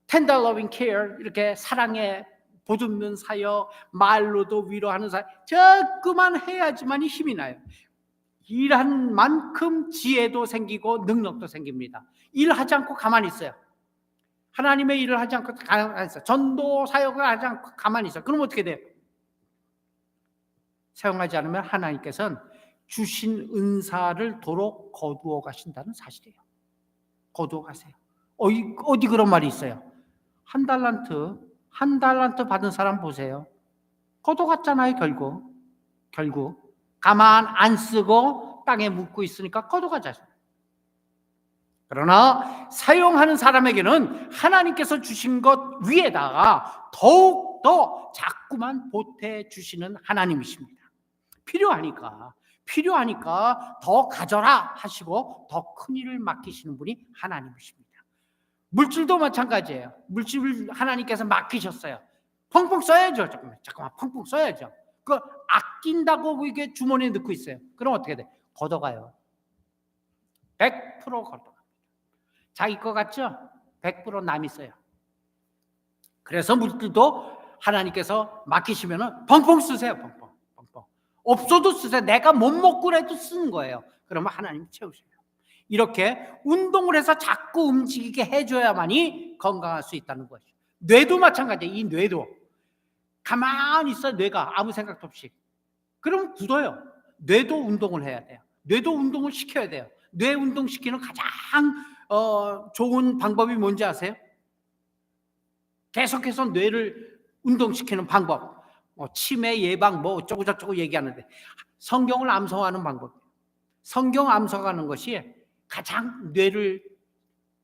tender loving care 이렇게 사랑의 보듬는 사역, 말로도 위로하는 사역, 자꾸만 해야지만이 힘이 나요. 일한 만큼 지혜도 생기고 능력도 생깁니다. 일하지 않고 가만히 있어요. 하나님의 일을 하지 않고 가만히 있어요. 전도 사역을 하지 않고 가만히 있어요. 그럼 어떻게 돼요? 사용하지 않으면 하나님께서는 주신 은사를 도로 거두어 가신다는 사실이에요. 거두어 가세요. 어디 그런 말이 있어요? 한 달란트 받은 사람 보세요. 거둬 갔잖아요. 결국 가만 안 쓰고 땅에 묻고 있으니까 거둬 가잖아요. 그러나 사용하는 사람에게는 하나님께서 주신 것 위에다가 더욱 더 자꾸만 보태 주시는 하나님이십니다. 필요하니까 더 가져라 하시고 더 큰 일을 맡기시는 분이 하나님이십니다. 물질도 마찬가지예요. 물질을 하나님께서 맡기셨어요. 펑펑 써야죠. 잠깐만 펑펑 써야죠. 그 아낀다고 이게 주머니에 넣고 있어요. 그럼 어떻게 돼? 걷어가요. 100% 걷어갑니다. 자기 거 같죠? 100% 남이 써요. 그래서 물질도 하나님께서 맡기시면 펑펑 쓰세요. 펑펑. 없어도 쓰세요. 내가 못 먹고라도 쓰는 거예요. 그러면 하나님이 채우셔요. 이렇게 운동을 해서 자꾸 움직이게 해줘야만이 건강할 수 있다는 거죠. 뇌도 마찬가지예요. 이 뇌도 가만히 있어. 뇌가 아무 생각도 없이 그럼 굳어요. 뇌도 운동을 해야 돼요. 뇌도 운동을 시켜야 돼요. 뇌 운동시키는 가장 좋은 방법이 뭔지 아세요? 계속해서 뇌를 운동시키는 방법, 치매 예방 어쩌고저쩌고 얘기하는데 성경을 암송하는 방법. 성경 암송하는 것이 가장 뇌를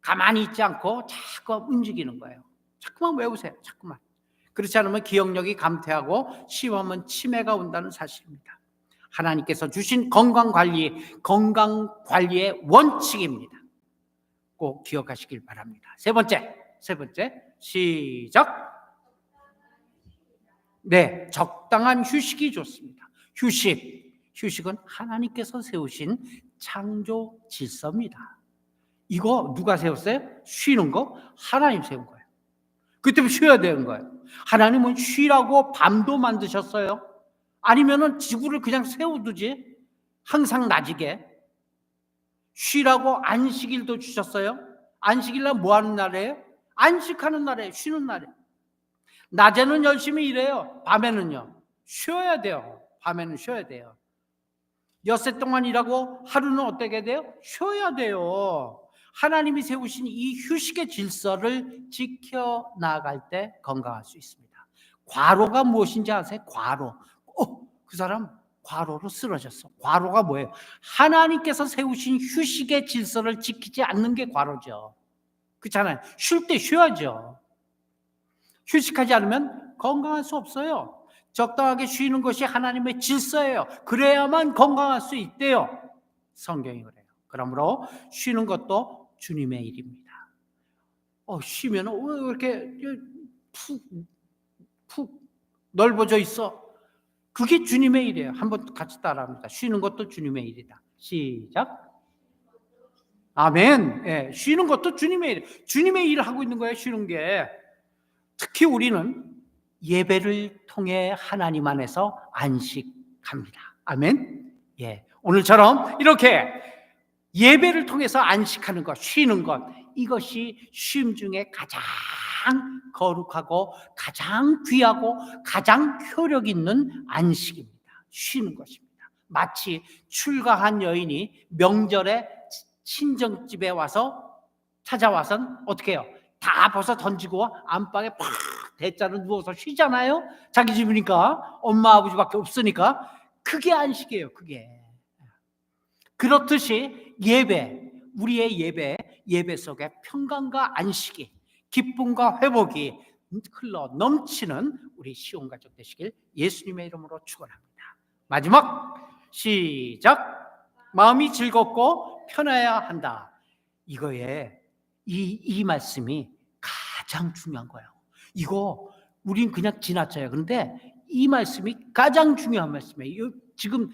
가만히 있지 않고 자꾸 움직이는 거예요. 자꾸만 외우세요. 자꾸만. 그렇지 않으면 기억력이 감퇴하고 심하면 치매가 온다는 사실입니다. 하나님께서 주신 건강관리의 원칙입니다. 꼭 기억하시길 바랍니다. 세 번째 시작. 네, 적당한 휴식이 좋습니다. 휴식은 하나님께서 세우신 창조 질서입니다. 이거 누가 세웠어요? 쉬는 거 하나님 세운 거예요. 그 때문에 쉬어야 되는 거예요. 하나님은 쉬라고 밤도 만드셨어요. 아니면은 지구를 그냥 세워두지 항상 낮이게. 쉬라고 안식일도 주셨어요. 안식일날 뭐 하는 날이에요? 안식하는 날이에요. 쉬는 날이에요. 낮에는 열심히 일해요. 밤에는요 쉬어야 돼요. 밤에는 쉬어야 돼요. 엿새 동안 일하고 하루는 어떻게 돼요? 쉬어야 돼요. 하나님이 세우신 이 휴식의 질서를 지켜나갈 때 건강할 수 있습니다. 과로가 무엇인지 아세요? 과로. 그 사람 과로로 쓰러졌어. 과로가 뭐예요? 하나님께서 세우신 휴식의 질서를 지키지 않는 게 과로죠. 그렇잖아요. 쉴 때 쉬어야죠. 휴식하지 않으면 건강할 수 없어요. 적당하게 쉬는 것이 하나님의 질서예요. 그래야만 건강할 수 있대요. 성경이 그래요. 그러므로 쉬는 것도 주님의 일입니다. 쉬면 왜 이렇게 푹 넓어져 있어? 그게 주님의 일이에요. 한번 같이 따라합니다. 쉬는 것도 주님의 일이다. 시작. 아멘. 예, 쉬는 것도 주님의 일. 주님의 일을 하고 있는 거예요. 쉬는 게. 특히 우리는 예배를 통해 하나님 안에서 안식합니다. 아멘. 예, 오늘처럼 이렇게 예배를 통해서 안식하는 것, 쉬는 것, 이것이 쉼 중에 가장 거룩하고 가장 귀하고 가장 효력 있는 안식입니다. 쉬는 것입니다. 마치 출가한 여인이 명절에 친정집에 찾아와선 어떻게 해요? 다 벗어 던지고 안방에 팍 대자로 누워서 쉬잖아요. 자기 집이니까 엄마 아버지밖에 없으니까. 그게 안식이에요. 그게. 그렇듯이 우리의 예배 속에 평강과 안식이, 기쁨과 회복이 흘러 넘치는 우리 시온 가족 되시길 예수님의 이름으로 축원합니다. 마지막 시작. 마음이 즐겁고 편해야 한다. 이거에 이 말씀이 가장 중요한 거예요. 이거 우린 그냥 지나쳐요. 그런데 이 말씀이 가장 중요한 말씀이에요. 지금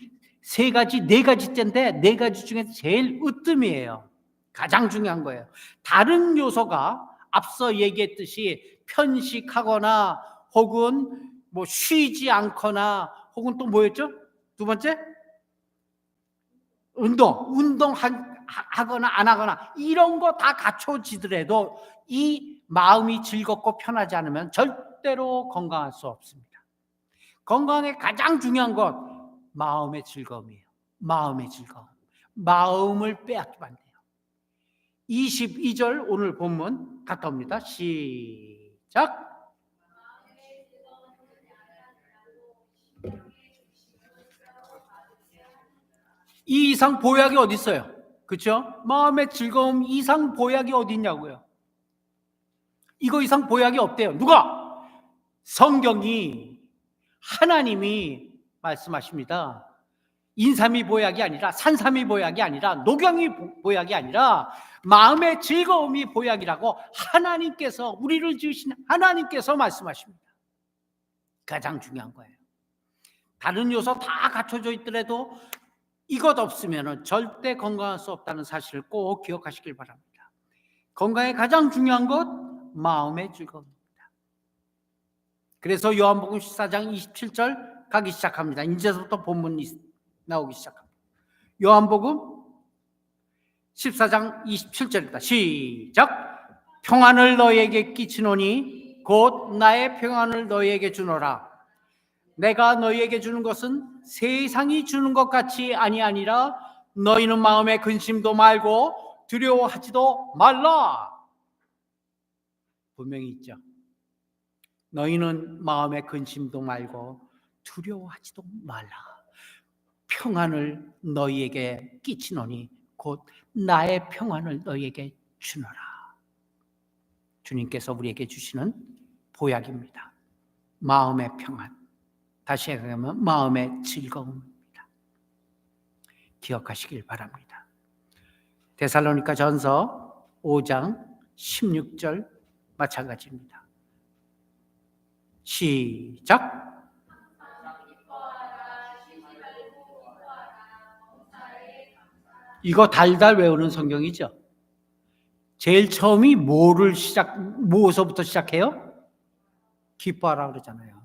네 가지째인데 네 가지 중에 제일 으뜸이에요. 가장 중요한 거예요. 다른 요소가 앞서 얘기했듯이 편식하거나 혹은 뭐 쉬지 않거나 혹은 또 뭐였죠? 두 번째? 운동하거나 안 하거나 이런 거 다 갖춰지더라도 이 마음이 즐겁고 편하지 않으면 절대로 건강할 수 없습니다. 건강에 가장 중요한 것 마음의 즐거움이에요. 마음의 즐거움. 마음을 빼앗기면 안 돼요. 22절 오늘 본문 갔다 옵니다. 시작. 이 이상 보약이 어디 있어요? 그렇죠? 마음의 즐거움 이상 보약이 어디 있냐고요. 이거 이상 보약이 없대요. 누가? 성경이 하나님이 말씀하십니다. 인삼이 보약이 아니라 산삼이 보약이 아니라 녹용이 보약이 아니라 마음의 즐거움이 보약이라고 하나님께서 우리를 지으신 하나님께서 말씀하십니다. 가장 중요한 거예요. 다른 요소 다 갖춰져 있더라도 이것 없으면 절대 건강할 수 없다는 사실을 꼭 기억하시길 바랍니다. 건강에 가장 중요한 것 마음의 즐거움입니다. 그래서 요한복음 14장 27절 가기 시작합니다. 이제부터 본문이 나오기 시작합니다. 요한복음 14장 27절입니다. 시작. 평안을 너희에게 끼치노니 곧 나의 평안을 너희에게 주노라. 내가 너희에게 주는 것은 세상이 주는 것 같이 아니하니라. 너희는 마음에 근심도 말고 두려워하지도 말라. 분명히 있죠. 너희는 마음에 근심도 말고 두려워하지도 말라. 평안을 너희에게 끼치노니 곧 나의 평안을 너희에게 주노라. 주님께서 우리에게 주시는 보약입니다. 마음의 평안. 다시 얘기하면 마음의 즐거움입니다. 기억하시길 바랍니다. 데살로니가 전서 5장 16절 마찬가지입니다. 시작. 이거 달달 외우는 성경이죠. 제일 처음이 뭐서부터 시작해요? 기뻐하라 그러잖아요.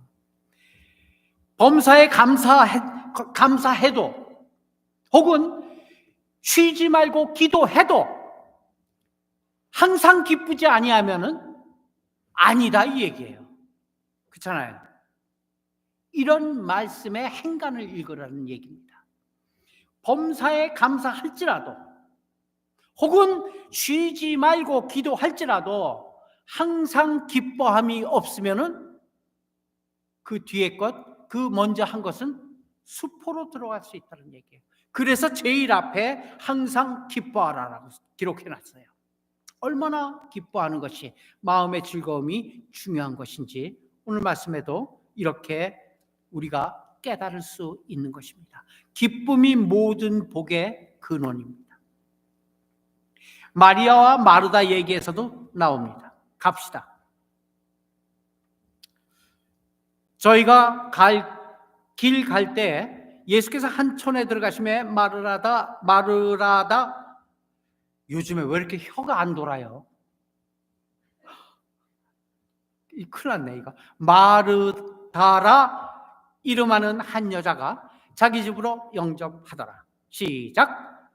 범사에 감사해도 혹은 쉬지 말고 기도해도 항상 기쁘지 아니하면은 아니다 이 얘기예요. 그렇잖아요. 이런 말씀의 행간을 읽으라는 얘기입니다. 범사에 감사할지라도 혹은 쉬지 말고 기도할지라도 항상 기뻐함이 없으면은 그 뒤에 것, 그 먼저 한 것은 수포로 들어갈 수 있다는 얘기예요. 그래서 제일 앞에 항상 기뻐하라라고 기록해놨어요. 얼마나 기뻐하는 것이 마음의 즐거움이 중요한 것인지 오늘 말씀에도 이렇게 우리가 깨달을 수 있는 것입니다. 기쁨이 모든 복의 근원입니다. 마리아와 마르다 얘기에서도 나옵니다. 갑시다. 저희가 길 갈 때 예수께서 한 촌에 들어가시며 마르라다 요즘에 왜 이렇게 혀가 안 돌아요? 큰일 났네 이거. 마르다라 이름하는 한 여자가 자기 집으로 영접하더라. 시작.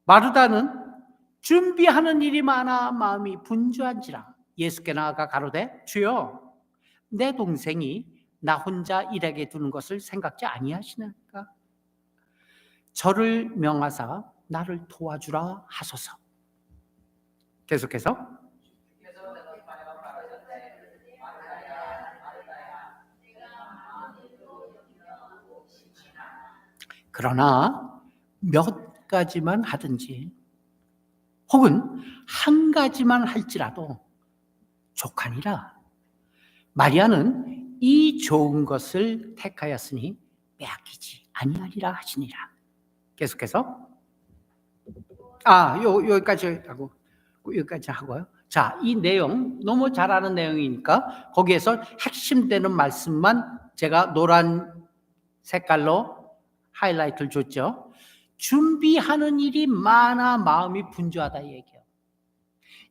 마르다는 준비하는 일이 많아 마음이 분주한지라 예수께 나아가 가로되 주여 내 동생이 나 혼자 일하게 두는 것을 생각지 아니하시나이까? 저를 명하사 나를 도와주라 하소서. 계속해서 그러나 몇 가지만 하든지 혹은 한 가지만 할지라도 족하니라. 마리아는 이 좋은 것을 택하였으니 빼앗기지 아니하리라 하시니라. 계속해서 여기까지 하고요. 자, 이 내용 너무 잘 아는 내용이니까 거기에서 핵심되는 말씀만 제가 노란 색깔로 하이라이트를 줬죠. 준비하는 일이 많아 마음이 분주하다 이 얘기예요.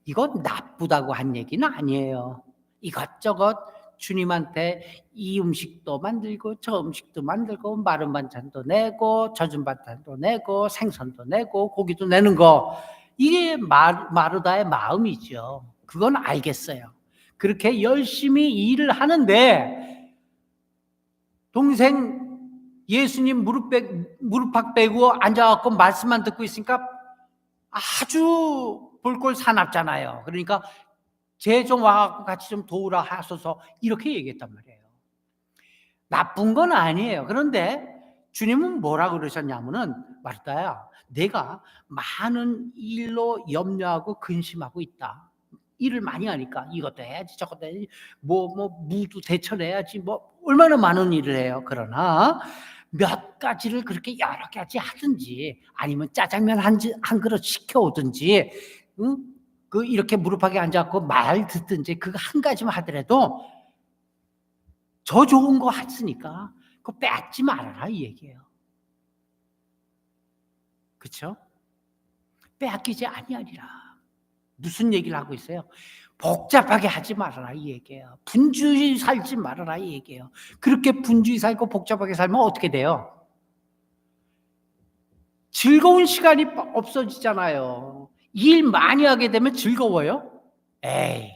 이건 나쁘다고 한 얘기는 아니에요. 이것저것 주님한테 이 음식도 만들고 저 음식도 만들고 마른 반찬도 내고 젖은 반찬도 내고 생선도 내고 고기도 내는 거, 이게 마르다의 마음이죠. 그건 알겠어요. 그렇게 열심히 일을 하는데 동생 예수님 무릎팍 빼고 앉아갖고 말씀만 듣고 있으니까 아주 볼꼴 사납잖아요. 그러니까 쟤 좀 와갖고 같이 좀 도우라 하소서 이렇게 얘기했단 말이에요. 나쁜 건 아니에요. 그런데 주님은 뭐라 그러셨냐면은, 마르다야, 내가 많은 일로 염려하고 근심하고 있다. 일을 많이 하니까 이것도 해야지 저것도 해야지 무도 대처해야지 얼마나 많은 일을 해요. 그러나 몇 가지를 그렇게 여러 가지 하든지 아니면 짜장면 한 그릇 시켜오든지 그 이렇게 무릎하게 앉아갖고 말 듣든지 그거 한 가지만 하더라도 저 좋은 거 했으니까 그거 뺏지 말아라 이 얘기예요. 그렇죠? 빼앗기지 아니하리라. 무슨 얘기를 하고 있어요? 복잡하게 하지 말아라 이 얘기예요. 분주히 살지 말아라 이 얘기예요. 그렇게 분주히 살고 복잡하게 살면 어떻게 돼요? 즐거운 시간이 없어지잖아요. 일 많이 하게 되면 즐거워요? 에이,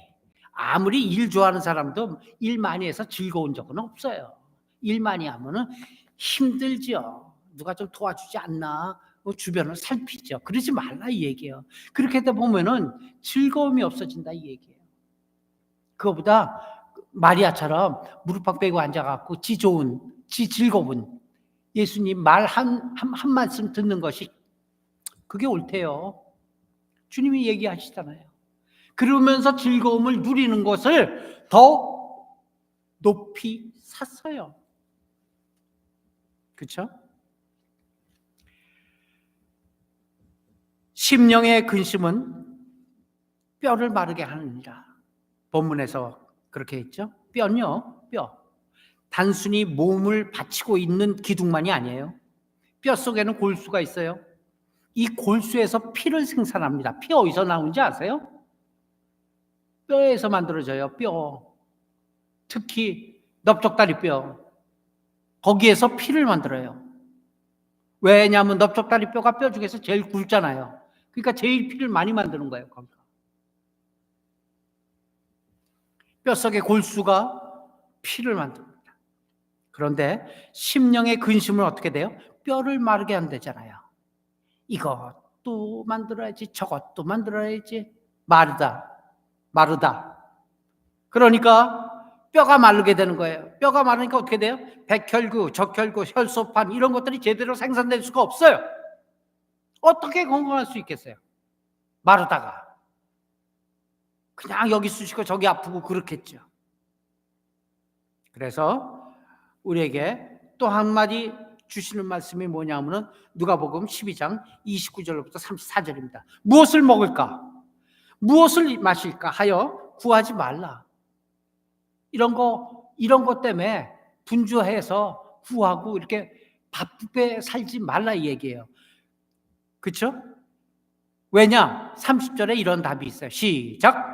아무리 일 좋아하는 사람도 일 많이 해서 즐거운 적은 없어요. 일 많이 하면은 힘들죠. 누가 좀 도와주지 않나? 주변을 살피죠. 그러지 말라 이 얘기예요. 그렇게 하다 보면은 즐거움이 없어진다 이 얘기예요. 그거보다 마리아처럼 무릎팍 빼고 앉아갖고 지 즐거운 예수님 말 한 말씀 듣는 것이 그게 옳대요. 주님이 얘기하시잖아요. 그러면서 즐거움을 누리는 것을 더 높이 샀어요. 그렇죠? 심령의 근심은 뼈를 마르게 하느니라. 본문에서 그렇게 했죠. 뼈는요, 뼈. 단순히 몸을 받치고 있는 기둥만이 아니에요. 뼈 속에는 골수가 있어요. 이 골수에서 피를 생산합니다. 피 어디서 나오는지 아세요? 뼈에서 만들어져요. 뼈. 특히 넓적다리뼈. 거기에서 피를 만들어요. 왜냐하면 넓적다리뼈가 뼈 중에서 제일 굵잖아요. 그러니까 제일 피를 많이 만드는 거예요. 거기가. 뼛속의 골수가 피를 만듭니다. 그런데 심령의 근심은 어떻게 돼요? 뼈를 마르게 한다잖아요. 이것도 만들어야지 저것도 만들어야지 마르다. 그러니까 뼈가 마르게 되는 거예요. 뼈가 마르니까 어떻게 돼요? 백혈구, 적혈구, 혈소판 이런 것들이 제대로 생산될 수가 없어요. 어떻게 건강할 수 있겠어요? 마르다가 그냥 여기 쑤시고 저기 아프고 그렇겠죠. 그래서 우리에게 또 한마디 주시는 말씀이 뭐냐면은 누가복음 12장 29절부터 34절입니다. 무엇을 먹을까? 무엇을 마실까 하여 구하지 말라. 이런 것 때문에 분주해서 구하고 이렇게 바쁘게 살지 말라 이 얘기예요. 그렇죠? 왜냐? 30절에 이런 답이 있어요. 시작.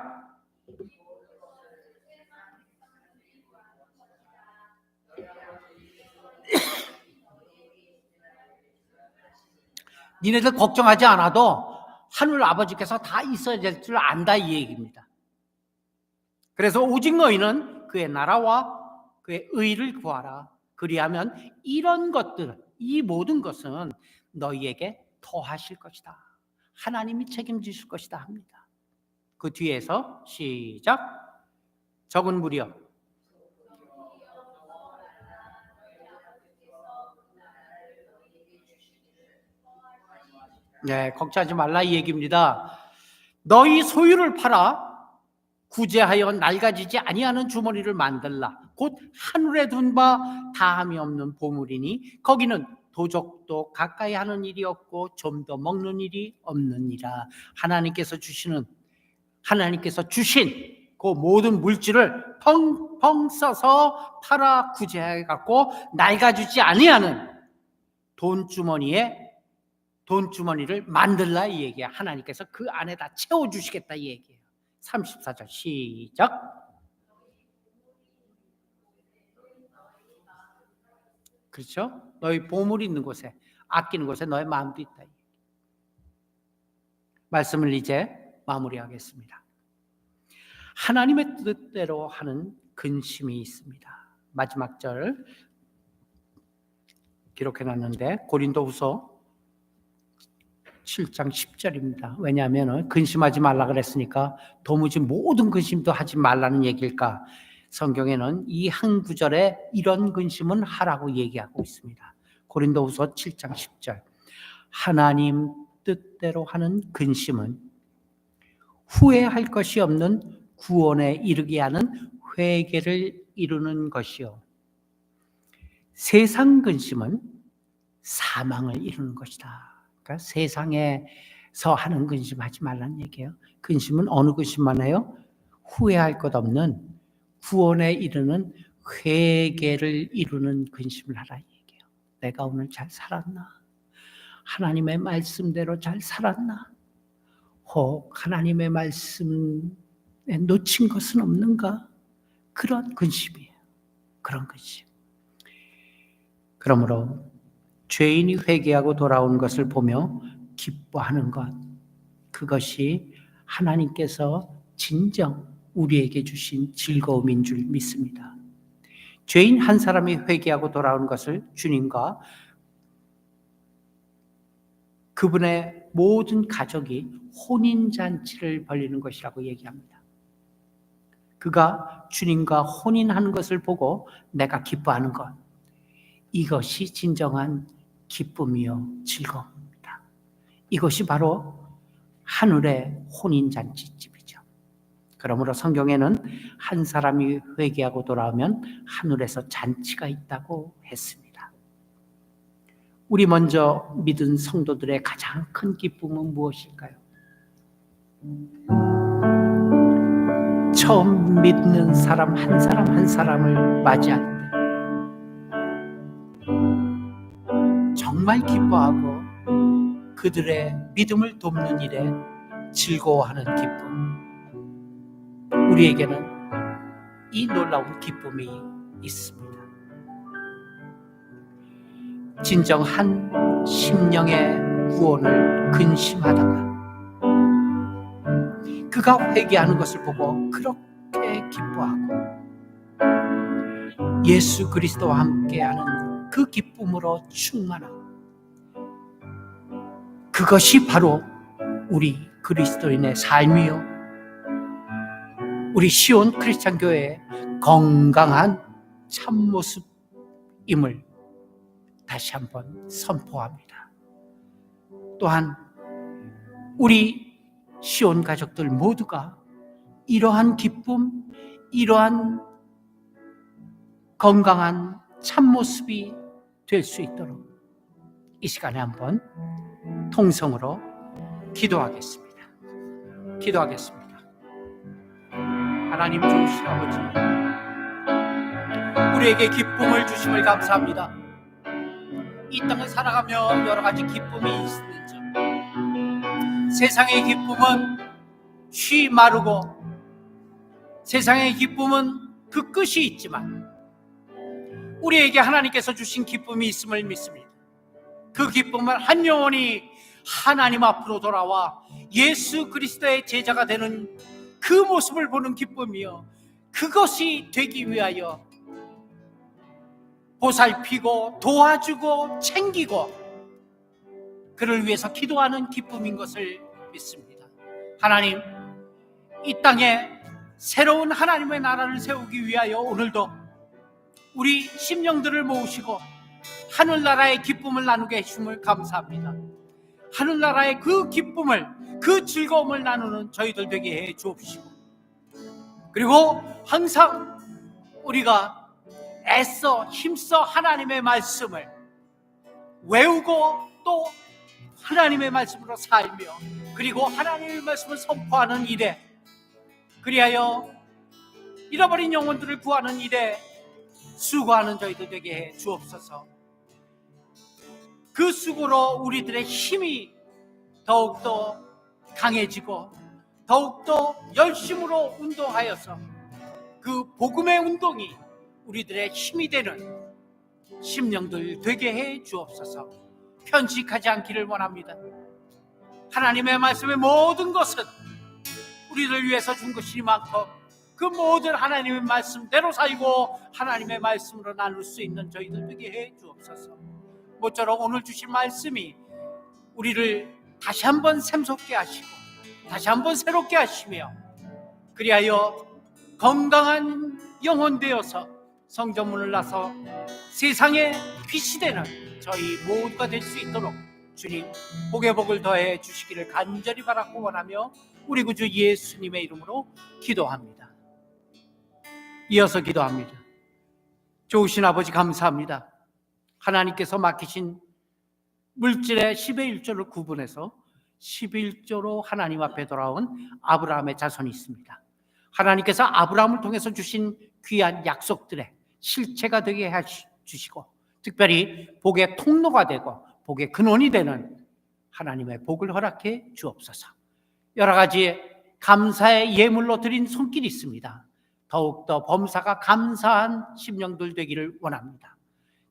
니네들 걱정하지 않아도 하늘 아버지께서 다 있어야 될 줄 안다 이 얘기입니다. 그래서 오직 너희는 그의 나라와 그의 의를 구하라. 그리하면 이런 것들, 이 모든 것은 너희에게 더하실 것이다. 하나님이 책임지실 것이다 합니다. 그 뒤에서 시작. 적은 무리여. 네, 걱정하지 말라 이 얘기입니다. 너희 소유를 팔아 구제하여 낡아지지 아니하는 주머니를 만들라. 곧 하늘에 둔 바 다함이 없는 보물이니 거기는 도적도 가까이 하는 일이 없고 좀 더 먹는 일이 없느니라. 하나님께서 주신 그 모든 물질을 펑펑 써서 팔아 구제해 갖고 낡아지지 아니하는 돈 주머니에 돈 주머니를 만들라 이 얘기야. 하나님께서 그 안에다 채워주시겠다 이 얘기예요. 34절 시작. 그렇죠? 너희 보물이 있는 곳에, 아끼는 곳에 너의 마음도 있다. 말씀을 이제 마무리하겠습니다. 하나님의 뜻대로 하는 근심이 있습니다. 마지막 절 기록해놨는데 고린도후서 7장 10절입니다. 왜냐하면 근심하지 말라 그랬으니까 도무지 모든 근심도 하지 말라는 얘기일까? 성경에는 이 한 구절에 이런 근심은 하라고 얘기하고 있습니다. 고린도후서 7장 10절. 하나님 뜻대로 하는 근심은 후회할 것이 없는 구원에 이르게 하는 회개를 이루는 것이요. 세상 근심은 사망을 이루는 것이다. 그러니까 세상에서 하는 근심하지 말라는 얘기예요. 근심은 어느 근심만 해요? 후회할 것 없는 구원에 이르는 회개를 이루는 근심을 하라 얘기해요. 내가 오늘 잘 살았나? 하나님의 말씀대로 잘 살았나? 혹 하나님의 말씀에 놓친 것은 없는가? 그런 근심이에요. 그런 근심. 그러므로 죄인이 회개하고 돌아온 것을 보며 기뻐하는 것, 그것이 하나님께서 진정 우리에게 주신 즐거움인 줄 믿습니다. 죄인 한 사람이 회개하고 돌아온 것을 주님과 그분의 모든 가족이 혼인잔치를 벌리는 것이라고 얘기합니다. 그가 주님과 혼인하는 것을 보고 내가 기뻐하는 것, 이것이 진정한 기쁨이요 즐거움입니다. 이것이 바로 하늘의 혼인잔치집이죠. 그러므로 성경에는 한 사람이 회개하고 돌아오면 하늘에서 잔치가 있다고 했습니다. 우리 먼저 믿은 성도들의 가장 큰 기쁨은 무엇일까요? 처음 믿는 사람 한 사람을 맞이할 때 정말 기뻐하고 그들의 믿음을 돕는 일에 즐거워하는 기쁨. 우리에게는 이 놀라운 기쁨이 있습니다. 진정 한 심령의 구원을 근심하다가 그가 회개하는 것을 보고 그렇게 기뻐하고 예수 그리스도와 함께하는 그 기쁨으로 충만하고, 그것이 바로 우리 그리스도인의 삶이요, 우리 시온 크리스찬 교회의 건강한 참모습임을 다시 한번 선포합니다. 또한 우리 시온 가족들 모두가 이러한 기쁨, 이러한 건강한 참모습이 될 수 있도록 이 시간에 한번 통성으로 기도하겠습니다. 하나님 좋으신 아버지, 우리에게 기쁨을 주심을 감사합니다. 이 땅을 살아가며 여러 가지 기쁨이 있는지, 세상의 기쁨은 쉬 마르고 세상의 기쁨은 그 끝이 있지만 우리에게 하나님께서 주신 기쁨이 있음을 믿습니다. 그 기쁨은 한 영혼이 하나님 앞으로 돌아와 예수 그리스도의 제자가 되는 그 모습을 보는 기쁨이요, 그것이 되기 위하여 보살피고 도와주고 챙기고 그를 위해서 기도하는 기쁨인 것을 믿습니다. 하나님, 이 땅에 새로운 하나님의 나라를 세우기 위하여 오늘도 우리 심령들을 모으시고 하늘나라의 기쁨을 나누게 해주심을 감사합니다. 하늘나라의 그 기쁨을, 그 즐거움을 나누는 저희들 되게 해 주옵시고, 그리고 항상 우리가 애써 힘써 하나님의 말씀을 외우고 또 하나님의 말씀으로 살며 그리고 하나님의 말씀을 선포하는 일에, 그리하여 잃어버린 영혼들을 구하는 일에 수고하는 저희들 되게 해 주옵소서. 그 수고로 우리들의 힘이 더욱더 강해지고 더욱더 열심으로 운동하여서 그 복음의 운동이 우리들의 힘이 되는 심령들 되게 해 주옵소서. 편식하지 않기를 원합니다. 하나님의 말씀의 모든 것은 우리를 위해서 준 것이니만큼 그 모든 하나님의 말씀대로 살고 하나님의 말씀으로 나눌 수 있는 저희들 되게 해 주옵소서. 모쪼록 오늘 주신 말씀이 우리를 다시 한번 샘솟게 하시고 다시 한번 새롭게 하시며 그리하여 건강한 영혼 되어서 성전문을 나서 세상에 빛이 되는 저희 모두가 될 수 있도록 주님 복의 복을 더해 주시기를 간절히 바라고 원하며 우리 구주 예수님의 이름으로 기도합니다. 이어서 기도합니다. 좋으신 아버지 감사합니다. 하나님께서 맡기신 물질의 10의 1조를 구분해서 11조로 하나님 앞에 돌아온 아브라함의 자손이 있습니다. 하나님께서 아브라함을 통해서 주신 귀한 약속들의 실체가 되게 해주시고 특별히 복의 통로가 되고 복의 근원이 되는 하나님의 복을 허락해 주옵소서. 여러 가지 감사의 예물로 드린 손길이 있습니다. 더욱더 범사가 감사한 심령들 되기를 원합니다.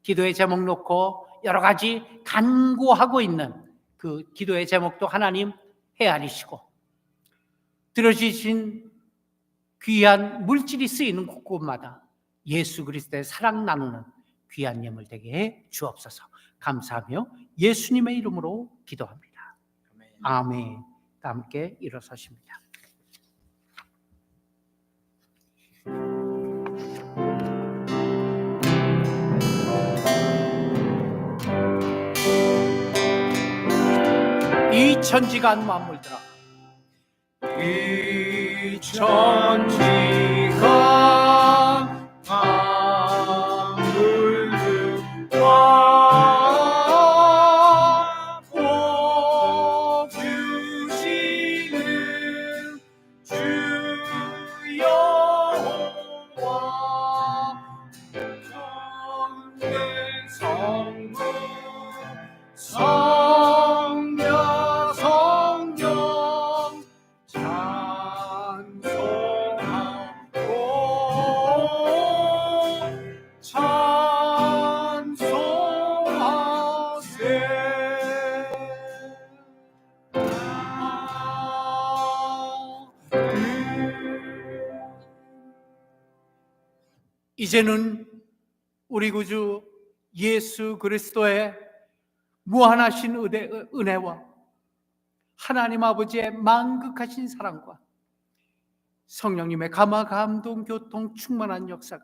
기도의 제목 놓고 여러 가지 간구하고 있는 그 기도의 제목도 하나님 헤아리시고 들어주신 귀한 물질이 쓰이는 곳곳마다 예수 그리스도의 사랑 나누는 귀한 예물 되게 해 주옵소서. 감사하며 예수님의 이름으로 기도합니다. 아멘. 다 함께 일어서십니다. 이 천지간 만물들아 이 천지간 만물들아 복 주시는 주 여호와 전능 성부 성녀 성령 찬송하세. 이제는 우리 구주 예수 그리스도의 무한하신 은혜와 하나님 아버지의 만극하신 사랑과 성령님의 감화 감동 교통 충만한 역사가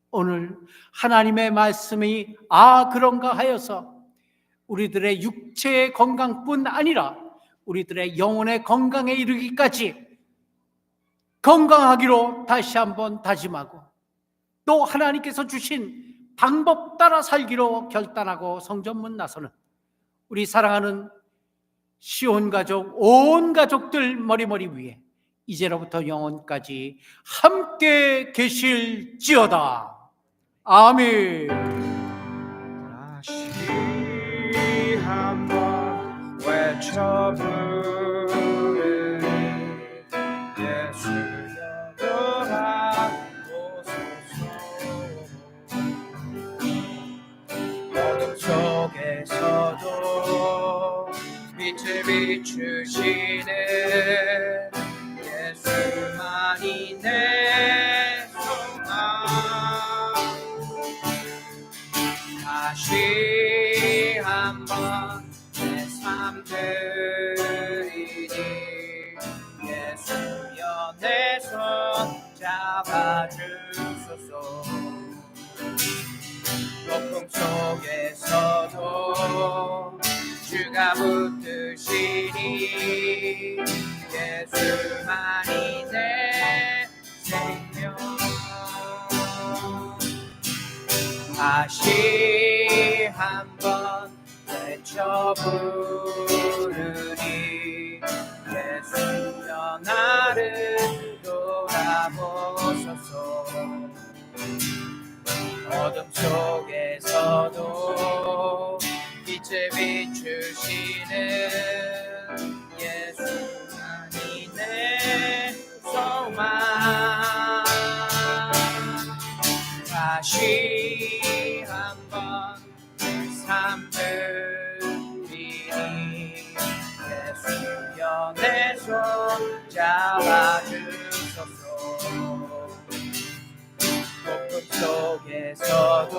오늘 하나님의 말씀이 그런가 하여서 우리들의 육체의 건강뿐 아니라 우리들의 영혼의 건강에 이르기까지 건강하기로 다시 한번 다짐하고 또 하나님께서 주신 방법 따라 살기로 결단하고 성전문 나서는 우리 사랑하는 시온 가족 온 가족들 머리머리 위에 이제로부터 영원까지 함께 계실지어다. 아멘. 다시 한번 외쳐부르니 예수여 돌아오소서. 어둠 속에서도 빛을 비추시는 예수만이 내 소망. 다시 한번 내 삶 드리니 예수여 내 손 잡아주소서. 폭풍 속에서도 주가 붙드시니 예수만이 내 생명. 다시 한번 외쳐 부르니 예수여 나를 돌아보소서. 어둠 속에서도 빛을 비추시는 예수만이 내 소망. 다시 한번 삶을 비니 예수여 내 손 잡아주소서. 폭풍 속에서도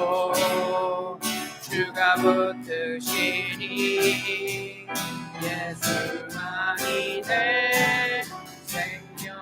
주가 붙드시니 예수만이 내 생명.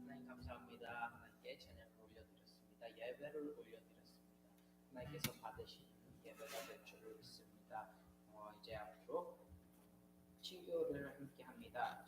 하나님 감사합니다. 하나님께 찬양을 올려드렸습니다. 예배를 올려드렸습니다. 하나님께서 받으신 예배가 될 줄을 믿습니다. 이제 앞으로 친교를 함께 합니다.